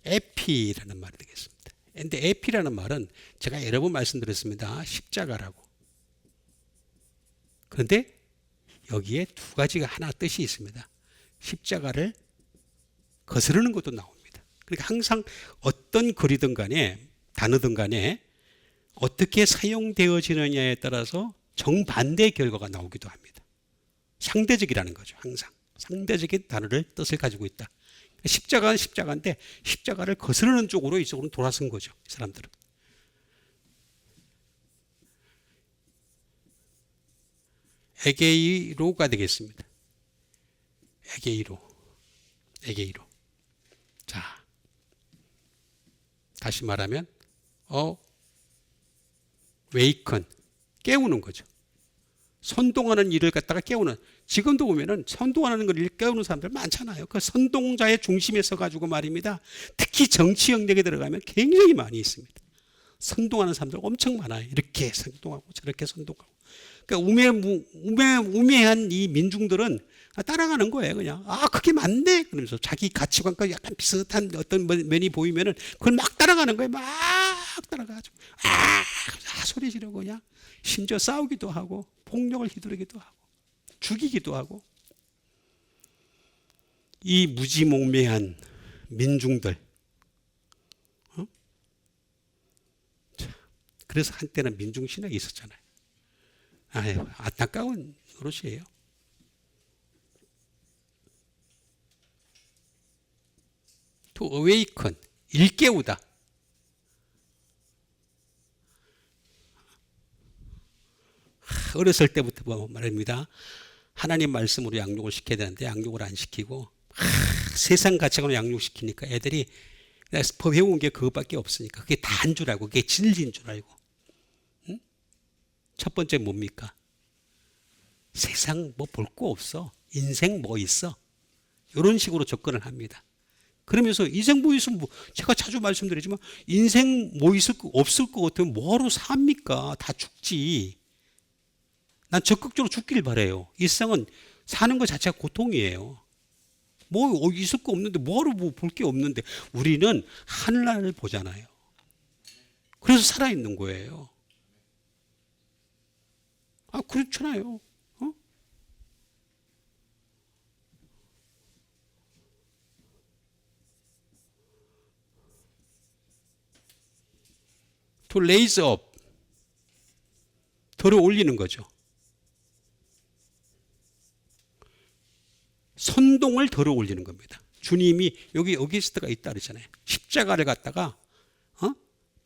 에피라는 말이 되겠습니다. 근데 에피라는 말은 제가 여러 번 말씀드렸습니다. 십자가라고. 그런데 여기에 두 가지가 하나 뜻이 있습니다. 십자가를 거스르는 것도 나옵니다. 그러니까 항상 어떤 글이든 간에 단어든 간에 어떻게 사용되어지느냐에 따라서 정반대의 결과가 나오기도 합니다. 상대적이라는 거죠. 항상 상대적인 단어를 뜻을 가지고 있다. 십자가는 십자가인데 십자가를 거스르는 쪽으로 이쪽으로 돌아선 거죠. 이 사람들은. 에게이로가 되겠습니다. 에게이로. 자, 다시 말하면 웨이컨, 깨우는 거죠. 선동하는 일을 갖다가 깨우는, 지금도 보면은 선동하는 걸 깨우는 사람들 많잖아요. 그 선동자의 중심에 서가지고 말입니다. 특히 정치 영역에 들어가면 굉장히 많이 있습니다. 선동하는 사람들 엄청 많아요. 이렇게 선동하고 저렇게 선동하고. 그러니까 우매한 이 민중들은 따라가는 거예요. 그냥 그게 맞네 그러면서 자기 가치관과 약간 비슷한 어떤 면이 보이면은 그걸 막 따라가는 거예요. 막 따라가가지고 소리 지르고 그냥 심지어 싸우기도 하고 폭력을 휘두르기도 하고 죽이기도 하고. 이 무지몽매한 민중들. 그래서 한때는 민중신학이 있었잖아요. 안타까운 노릇이에요. To awaken, 일깨우다. 어렸을 때부터 말입니다. 하나님 말씀으로 양육을 시켜야 되는데 양육을 안 시키고 세상 가치관으로 양육시키니까 애들이 배운 게 그것밖에 없으니까 그게 다인 줄 알고 그게 진리인 줄 알고. 응? 첫 번째 뭡니까? 세상 뭐 볼 거 없어. 인생 뭐 있어. 이런 식으로 접근을 합니다. 그러면서 인생 뭐 있으면 제가 자주 말씀드리지만 인생 뭐 있을 거 없을 것 같으면 뭐하러 삽니까? 다 죽지. 난 적극적으로 죽길 바래요. 일상은 사는 것 자체가 고통이에요. 뭐 있을 거 없는데 뭐하러 볼 게 없는데 우리는 하늘나라를 보잖아요. 그래서 살아있는 거예요. 그렇잖아요. To raise up, 들어 올리는 거죠. 선동을 들어 올리는 겁니다. 주님이 여기 어게스트가 있다 그러잖아요. 십자가를 갖다가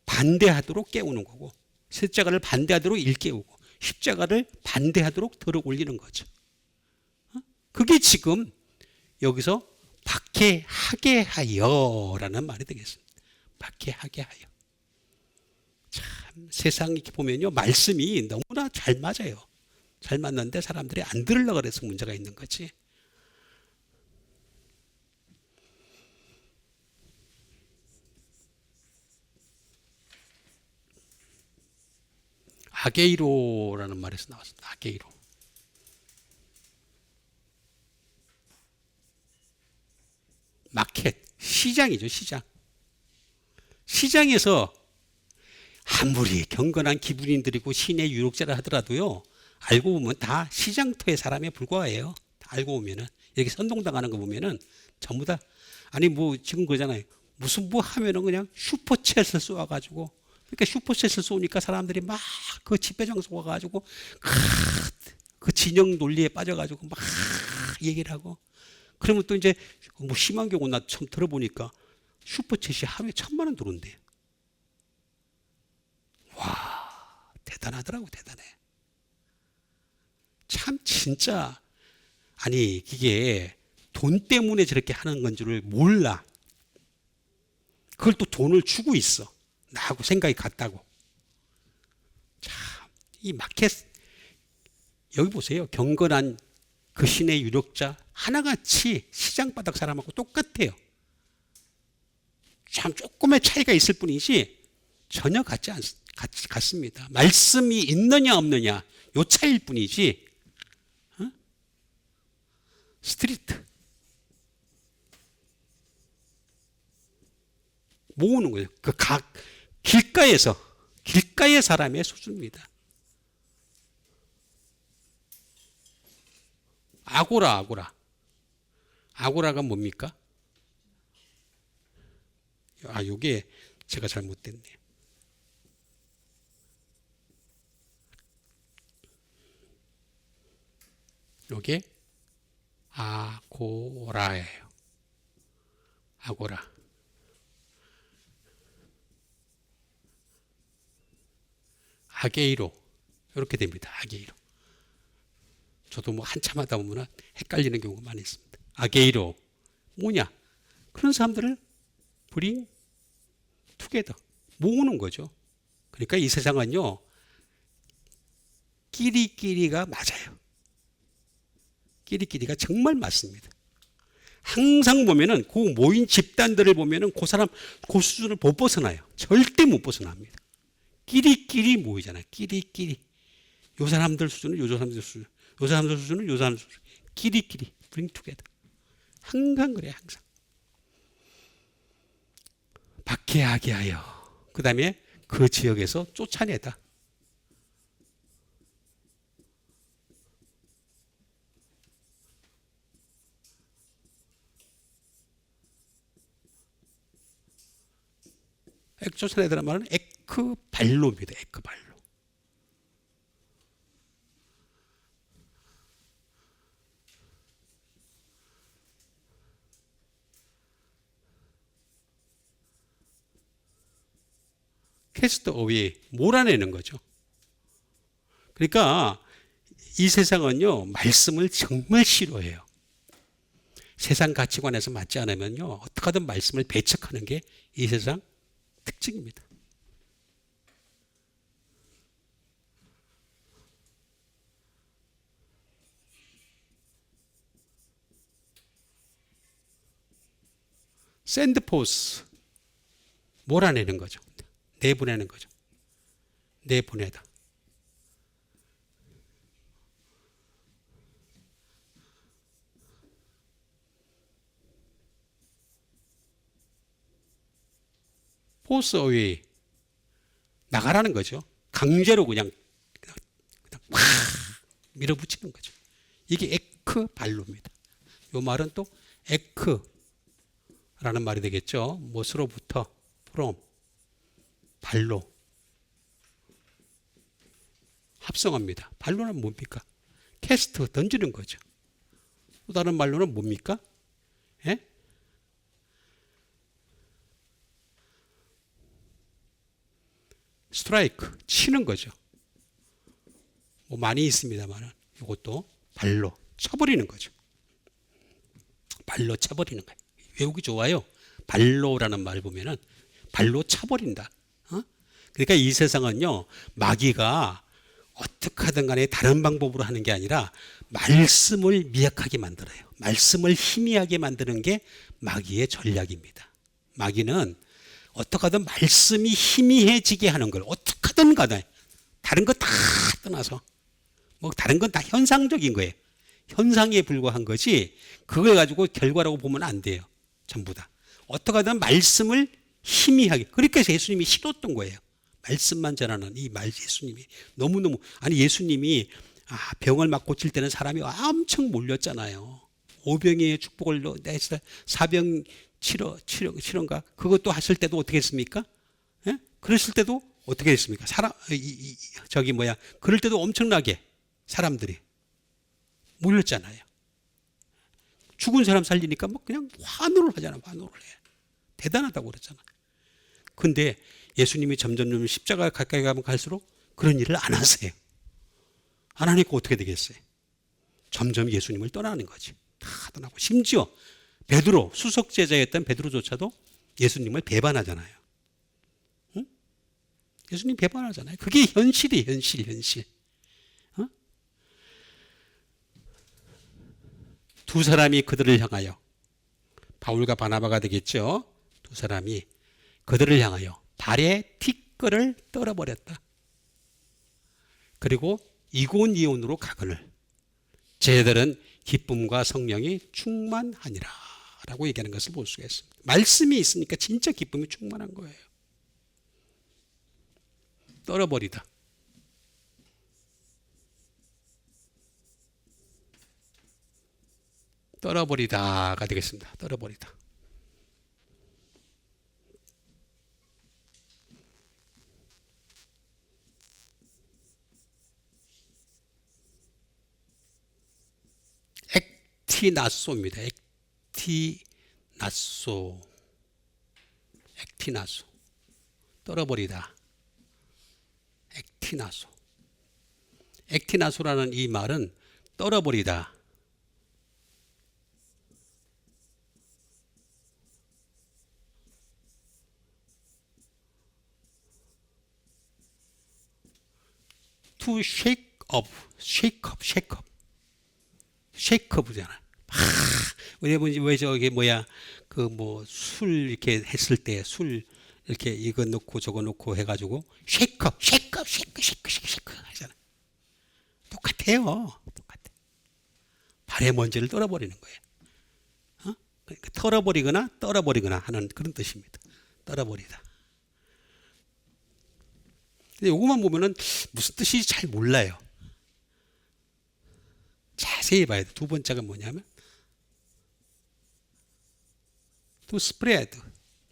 반대하도록 깨우는 거고, 십자가를 반대하도록 일깨우고, 십자가를 반대하도록 들어 올리는 거죠. 그게 지금 여기서 박해하게 하여라는 말이 되겠습니다. 박해하게 하여. 참 세상 이렇게 보면요, 말씀이 너무나 잘 맞아요. 잘 맞는데 사람들이 안 들으려고 그래서 문제가 있는 거지. 아게이로라는 말에서 나왔습니다. 아게이로. 마켓, 시장이죠. 시장에서 아무리 경건한 기분인들이고 신의 유력자라 하더라도요, 알고 보면 다 시장터의 사람에 불과해요. 다 알고 보면은 이렇게 선동당하는 거 보면은 전부 다 지금 그러잖아요. 무슨 하면은 그냥 슈퍼챗을 쏘아가지고, 그러니까 슈퍼챗을 쏘니까 사람들이 막 그 집회 장소 가가지고 그 진영 논리에 빠져가지고 막 얘기를 하고. 그러면 또 이제 심한 경우 나 처음 들어보니까 슈퍼챗이 하루에 1,000만 원 들어온대요. 와, 대단하더라고, 대단해. 참 진짜 이게 돈 때문에 저렇게 하는 건 줄을 몰라. 그걸 또 돈을 주고 있어. 나하고 생각이 같다고. 참, 이 마켓, 여기 보세요. 경건한 그 신의 유력자 하나같이 시장바닥 사람하고 똑같아요. 참 조금의 차이가 있을 뿐이지 전혀 같습니다. 말씀이 있느냐 없느냐 요 차이일 뿐이지. 스트리트 모으는 거예요. 그 각 길가의 사람의 수준입니다. 아고라가 뭡니까? 요게 제가 잘못됐네요. 요게 아고라예요. 아고라. 아게이로. 이렇게 됩니다. 아게이로. 저도 뭐 한참 하다 보면 헷갈리는 경우가 많이 있습니다. 아게이로. 뭐냐? 그런 사람들을 bring together. 모으는 거죠. 그러니까 이 세상은요, 끼리끼리가 맞아요. 끼리끼리가 정말 맞습니다. 항상 보면은 그 모인 집단들을 보면은 그 사람 그 수준을 못 벗어나요. 절대 못 벗어납니다. 끼리끼리 모이잖아요. 끼리끼리. 요 사람들 수준은 요 사람들 수준, 요 사람들 수준은 요 사람들 수준. 끼리끼리 bring together. 항상 그래요. 항상. 박해하게 하여. 그 다음에 그 지역에서 쫓아내다. 쫓아내다는 말은 에크발로입니다. 에크발로. 캐스트 어웨이, 몰아내는 거죠. 그러니까 이 세상은요, 말씀을 정말 싫어해요. 세상 가치관에서 맞지 않으면요, 어떻게 하든 말씀을 배척하는 게 이 세상 특징입니다. 샌드포스, 몰아내는 거죠. 내보내는 거죠. 내보내다. 포스 어웨이, 나가라는 거죠. 강제로 그냥 확 밀어붙이는 거죠. 이게 에크발로입니다. 이 말은 또 에크라는 말이 되겠죠. 무엇으로부터, from, 발로. 합성합니다. 발로는 뭡니까? 캐스트, 던지는 거죠. 또 다른 말로는 뭡니까? 예? 스트라이크, 치는 거죠. 뭐 많이 있습니다만 이것도 발로 쳐버리는 거죠. 발로 쳐버리는 거예요. 외우기 좋아요. 발로라는 말 보면은 발로 쳐버린다. 그러니까 이 세상은요, 마귀가 어떻게 하든 간에 다른 방법으로 하는 게 아니라 말씀을 미약하게 만들어요. 말씀을 희미하게 만드는 게 마귀의 전략입니다. 마귀는 어떻게 하든 말씀이 희미해지게 하는 걸 어떻게 하든 간에 다른 거 다 떠나서 뭐 다른 건 다 현상적인 거예요. 현상에 불과한 거지 그걸 가지고 결과라고 보면 안 돼요. 전부 다. 어떻게 하든 말씀을 희미하게. 그러니까 예수님이 싫었던 거예요. 말씀만 전하는 이 말 예수님이 너무너무 아니 예수님이 병을 막 고칠 때는 사람이 엄청 몰렸잖아요. 오병이의 축복을 내서 사병 치료인가 그것도 하실 때도 어떻게 했습니까? 예? 그랬을 때도 어떻게 했습니까? 그럴 때도 엄청나게 사람들이 몰렸잖아요. 죽은 사람 살리니까 뭐 그냥 환호를 하잖아요. 환호를 해. 대단하다고 그랬잖아요. 근데 예수님이 점점 십자가 가까이 가면 갈수록 그런 일을 안 하세요. 안 하니까 어떻게 되겠어요? 점점 예수님을 떠나는 거지. 다 떠나고 심지어 베드로 수석 제자였던 베드로조차도 예수님을 배반하잖아요. 응? 예수님 배반하잖아요. 그게 현실이에요. 현실. 두 사람이 그들을 향하여 바울과 바나바가 되겠죠. 두 사람이 그들을 향하여 발에 티끌을 떨어버렸다. 그리고 이곤이온으로 가거늘 쟤들은 기쁨과 성령이 충만하니라 라고 얘기하는 것을 볼 수가 있습니다. 말씀이 있으니까 진짜 기쁨이 충만한 거예요. 떨어버리다. 떨어버리다가 되겠습니다. 떨어버리다. 액티나소입니다. 액티나소. 액티나소. 떨어버리다. 액티나소. 액티나소라는 이 말은 떨어버리다. to shake up, shake up, shake up. shake up잖아. 왜 저게 뭐야, 그 뭐 술 이렇게 했을 때 술 이렇게 이거 넣고 저거 넣고 해가지고 shake up, shake up, shake, shake, shake, shake 하잖아. 똑같아요. 똑같아. 발의 먼지를 떨어버리는 거예요. 그러니까 털어버리거나 떨어버리거나 하는 그런 뜻입니다. 떨어버리다. 근데 이것만 보면은 무슨 뜻인지 잘 몰라요. 자세히 봐야 돼. 두 번째가 뭐냐면 to spread,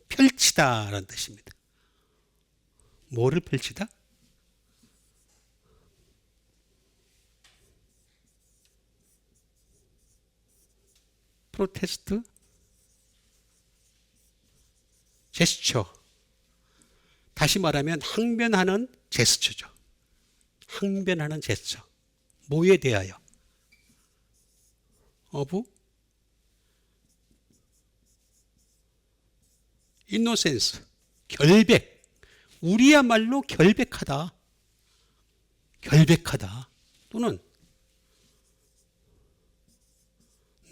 펼치다라는 뜻입니다. 뭐를 펼치다? 프로테스트, 제스처. 다시 말하면 항변하는 제스처죠. 항변하는 제스처. 뭐에 대하여? of innocence. 결백. 우리야말로 결백하다. 결백하다. 또는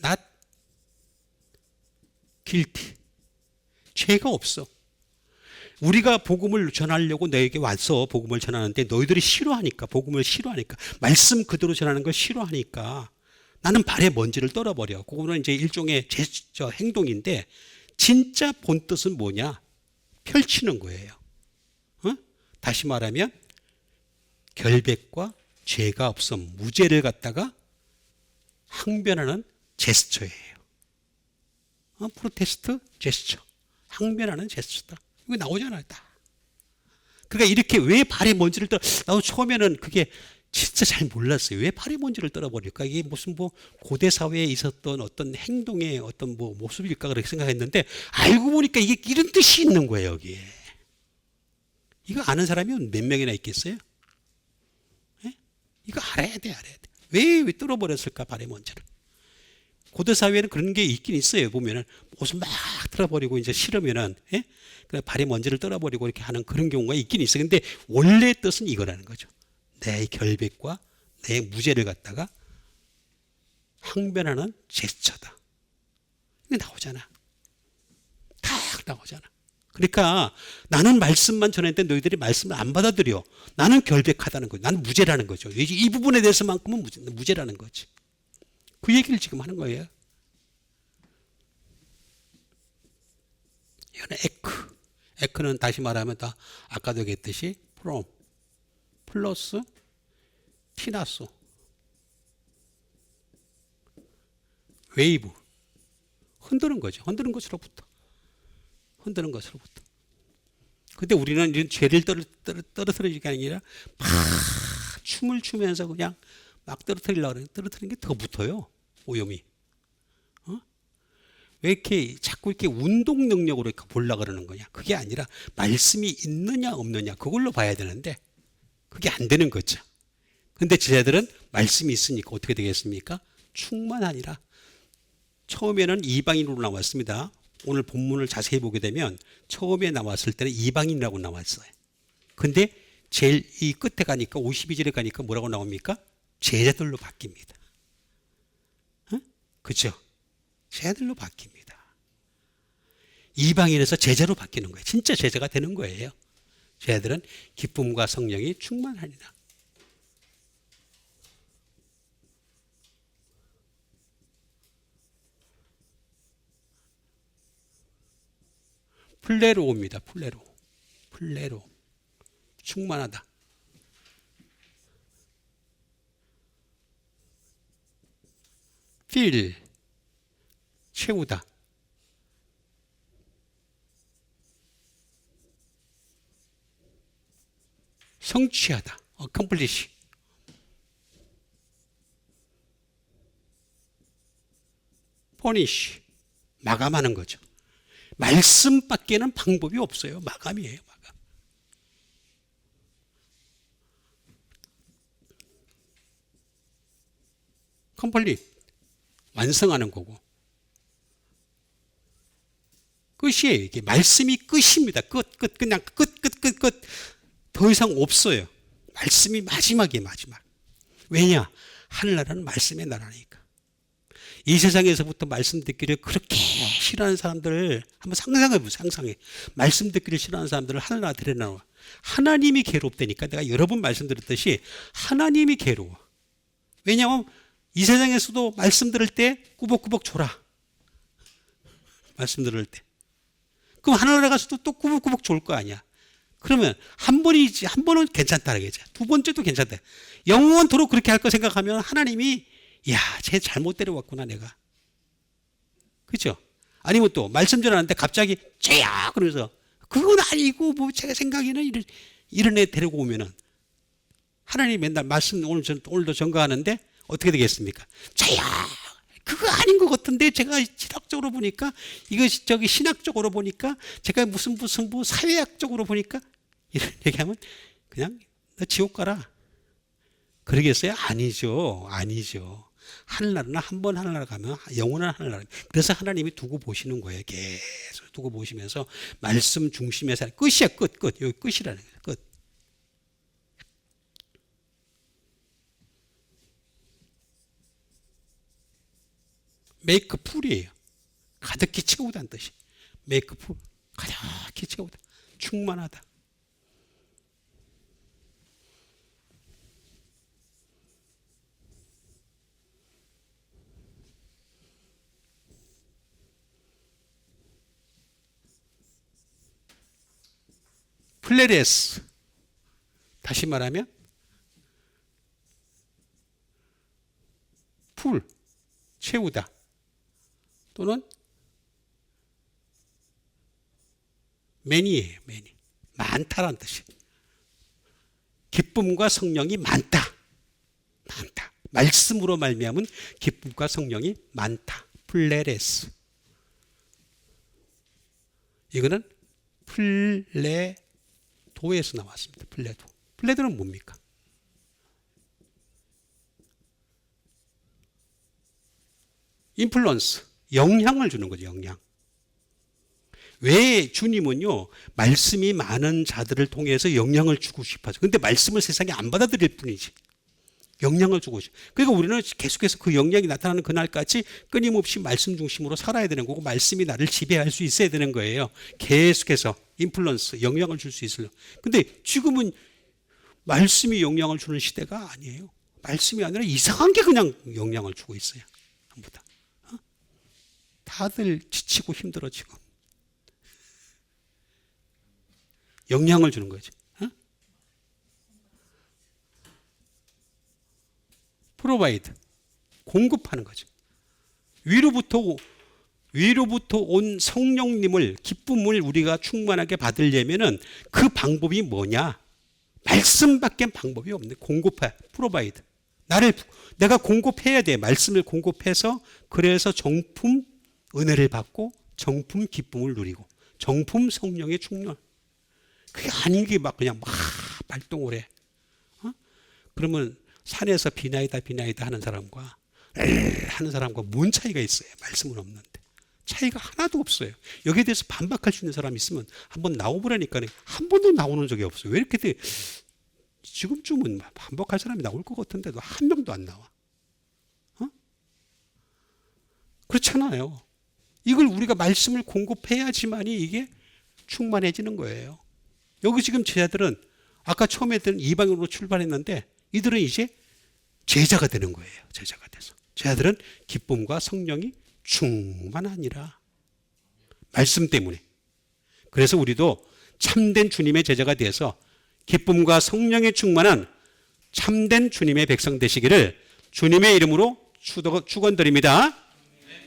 not guilty. 죄가 없어. 우리가 복음을 전하려고 너에게 와서 복음을 전하는데 너희들이 싫어하니까, 복음을 싫어하니까, 말씀 그대로 전하는 걸 싫어하니까 나는 발에 먼지를 떨어버려. 그거는 이제 일종의 제스처 행동인데 진짜 본 뜻은 뭐냐? 펼치는 거예요. 다시 말하면 결백과 죄가 없음, 무죄를 갖다가 항변하는 제스처예요. 프로테스트 제스처. 항변하는 제스처다. 이거 나오잖아요. 다. 그러니까 이렇게 왜 발에 먼지를 나도 처음에는 그게 진짜 잘 몰랐어요. 왜 발에 먼지를 떨어버릴까? 이게 무슨 뭐 고대 사회에 있었던 어떤 행동의 어떤 뭐 모습일까 그렇게 생각했는데 알고 보니까 이게 이런 뜻이 있는 거예요, 여기에. 이거 아는 사람이 몇 명이나 있겠어요? 예? 이거 알아야 돼. 왜 떨어버렸을까, 발에 먼지를? 고대 사회에는 그런 게 있긴 있어요. 보면은 옷을 막 떨어버리고 이제 싫으면은, 예? 발에 먼지를 떨어버리고 이렇게 하는 그런 경우가 있긴 있어요. 근데 원래 뜻은 이거라는 거죠. 내 결백과 내 무죄를 갖다가 항변하는 제스처다. 이게 나오잖아. 다 나오잖아. 그러니까 나는 말씀만 전했는데 너희들이 말씀을 안 받아들여. 나는 결백하다는 거죠. 나는 무죄라는 거죠. 이 부분에 대해서만큼은 무죄라는 거지. 그 얘기를 지금 하는 거예요. 이거는 에크. 에크는 다시 말하면 다 아까도 얘기했듯이 from 플러스 티나소 웨이브. 흔드는 거죠. 흔드는 것으로부터. 근데 우리는 이런 죄를 떨어뜨리는 게 아니라 막 춤을 추면서 그냥 막 떨어뜨리려고 그래요. 떨어뜨리는 게 더 붙어요. 오염이. 왜 이렇게 자꾸 이렇게 운동 능력으로 이렇게 보려고 그러는 거냐? 그게 아니라 말씀이 있느냐 없느냐 그걸로 봐야 되는데 그게 안 되는 거죠. 근데 제자들은 말씀이 있으니까 어떻게 되겠습니까? 충만하니라. 처음에는 이방인으로 나왔습니다. 오늘 본문을 자세히 보게 되면 처음에 나왔을 때는 이방인이라고 나왔어요. 근데 제일 이 끝에 가니까 52절에 가니까 뭐라고 나옵니까? 제자들로 바뀝니다. 그렇죠? 제자들로 바뀝니다. 이방인에서 제자로 바뀌는 거예요. 진짜 제자가 되는 거예요. 제자들은 기쁨과 성령이 충만하니라. 플레로입니다. 플레로. 충만하다. fill, 채우다. 성취하다. accomplish. punish, 마감하는 거죠. 말씀밖에는 방법이 없어요. 마감이에요. 마감. complete, 완성하는 거고. 끝이에요. 이게 말씀이 끝입니다. 끝. 그냥 끝. 더 이상 없어요. 말씀이 마지막이에요. 마지막. 왜냐? 하늘나라는 말씀의 나라니까. 이 세상에서부터 말씀 듣기를 그렇게 싫어하는 사람들을 한번 상상해보세요. 상상해. 말씀 듣기를 싫어하는 사람들을 하늘나라 데려나와. 하나님이 괴롭다니까. 내가 여러 번 말씀드렸듯이 하나님이 괴로워. 왜냐하면 이 세상에서도 말씀 들을 때 꾸벅꾸벅 졸아. 말씀 들을 때. 그럼 하늘나라 가서도 또 꾸벅꾸벅 졸 거 아니야. 그러면 한 번은 괜찮다는 거죠. 두 번째도 괜찮다. 영원토록 그렇게 할 거 생각하면 하나님이 야, 쟤 잘못 데려왔구나 내가. 그렇죠? 아니면 또 말씀 전하는데 갑자기 쟤야 그러면서 그건 아니고 뭐 제가 생각에는 이런 애 데리고 오면은 하나님이 맨날 말씀 오늘도 전가하는데 어떻게 되겠습니까? 쟤야 그거 아닌 것 같은데 제가 신학적으로 보니까 이것이 저기 신학적으로 보니까 제가 무슨 뭐 사회학적으로 보니까 이런 얘기하면 그냥 너 지옥 가라. 그러겠어요? 아니죠. 하늘나라는 한 번 하늘나라 가면 영원한 하늘나라. 그래서 하나님이 두고 보시는 거예요. 계속 두고 보시면서 말씀 중심에서 끝이야. 끝. 여기 끝이라는 거예요. 끝. make full이에요. 가득히 채우다는 뜻이. make full. 가득히 채우다. 충만하다. 플레레스. 다시 말하면 풀, 채우다 또는 매니예요. 매니. 많다라는 뜻이에요. 기쁨과 성령이 많다. 말씀으로 말미암은 기쁨과 성령이 많다. 플레레스. 이거는 플레도에서 나왔습니다. 플레도. 플레도는 뭡니까? 인플루언스. 영향을 주는 거죠. 영향. 왜 주님은요 말씀이 많은 자들을 통해서 영향을 주고 싶어서. 근데 말씀을 세상에 안 받아들일 뿐이지. 영향을 주고 싶어. 그러니까 우리는 계속해서 그 영향이 나타나는 그날까지 끊임없이 말씀 중심으로 살아야 되는 거고 말씀이 나를 지배할 수 있어야 되는 거예요. 계속해서 인플루언스, 영향을 줄 수 있으려고. 근데 지금은 말씀이 영향을 주는 시대가 아니에요. 말씀이 아니라 이상한 게 그냥 영향을 주고 있어요. 전부 다. 다들 지치고 힘들어지고. 영향을 주는 거죠. 프로바이드. 공급하는 거죠. 위로부터 온 성령님을, 기쁨을 우리가 충만하게 받으려면은 그 방법이 뭐냐? 말씀밖에 방법이 없네. 공급해. 프로바이드. 내가 공급해야 돼. 말씀을 공급해서 그래서 정품 은혜를 받고 정품 기쁨을 누리고 정품 성령의 충만. 그게 아닌 게 막 그냥 막 발동을 해. 그러면 산에서 비나이다 하는 사람과 뭔 차이가 있어요? 말씀은 없는데. 차이가 하나도 없어요. 여기에 대해서 반박할 수 있는 사람이 있으면 한번 나오보라니까 한 번도 나오는 적이 없어요. 왜 이렇게 지금쯤은 반박할 사람이 나올 것 같은데도 한 명도 안 나와. 그렇잖아요. 이걸 우리가 말씀을 공급해야지만이 이게 충만해지는 거예요. 여기 지금 제자들은 아까 처음에 했던 이방인으로 출발했는데 이들은 이제 제자가 되는 거예요. 제자가 돼서. 제자들은 기쁨과 성령이 충만하니라. 말씀 때문에. 그래서 우리도 참된 주님의 제자가 돼서 기쁨과 성령에 충만한 참된 주님의 백성 되시기를 주님의 이름으로 축원드립니다.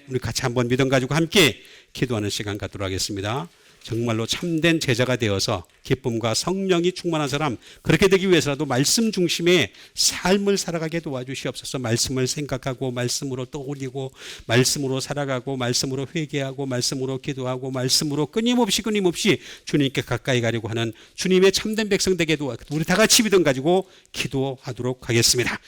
우리 같이 한번 믿음 가지고 함께 기도하는 시간 갖도록 하겠습니다. 정말로 참된 제자가 되어서 기쁨과 성령이 충만한 사람, 그렇게 되기 위해서라도 말씀 중심의 삶을 살아가게 도와주시옵소서. 말씀을 생각하고 말씀으로 떠올리고 말씀으로 살아가고 말씀으로 회개하고 말씀으로 기도하고 말씀으로 끊임없이 주님께 가까이 가려고 하는 주님의 참된 백성 되게 도와 우리 다 같이 믿음 가지고 기도하도록 하겠습니다.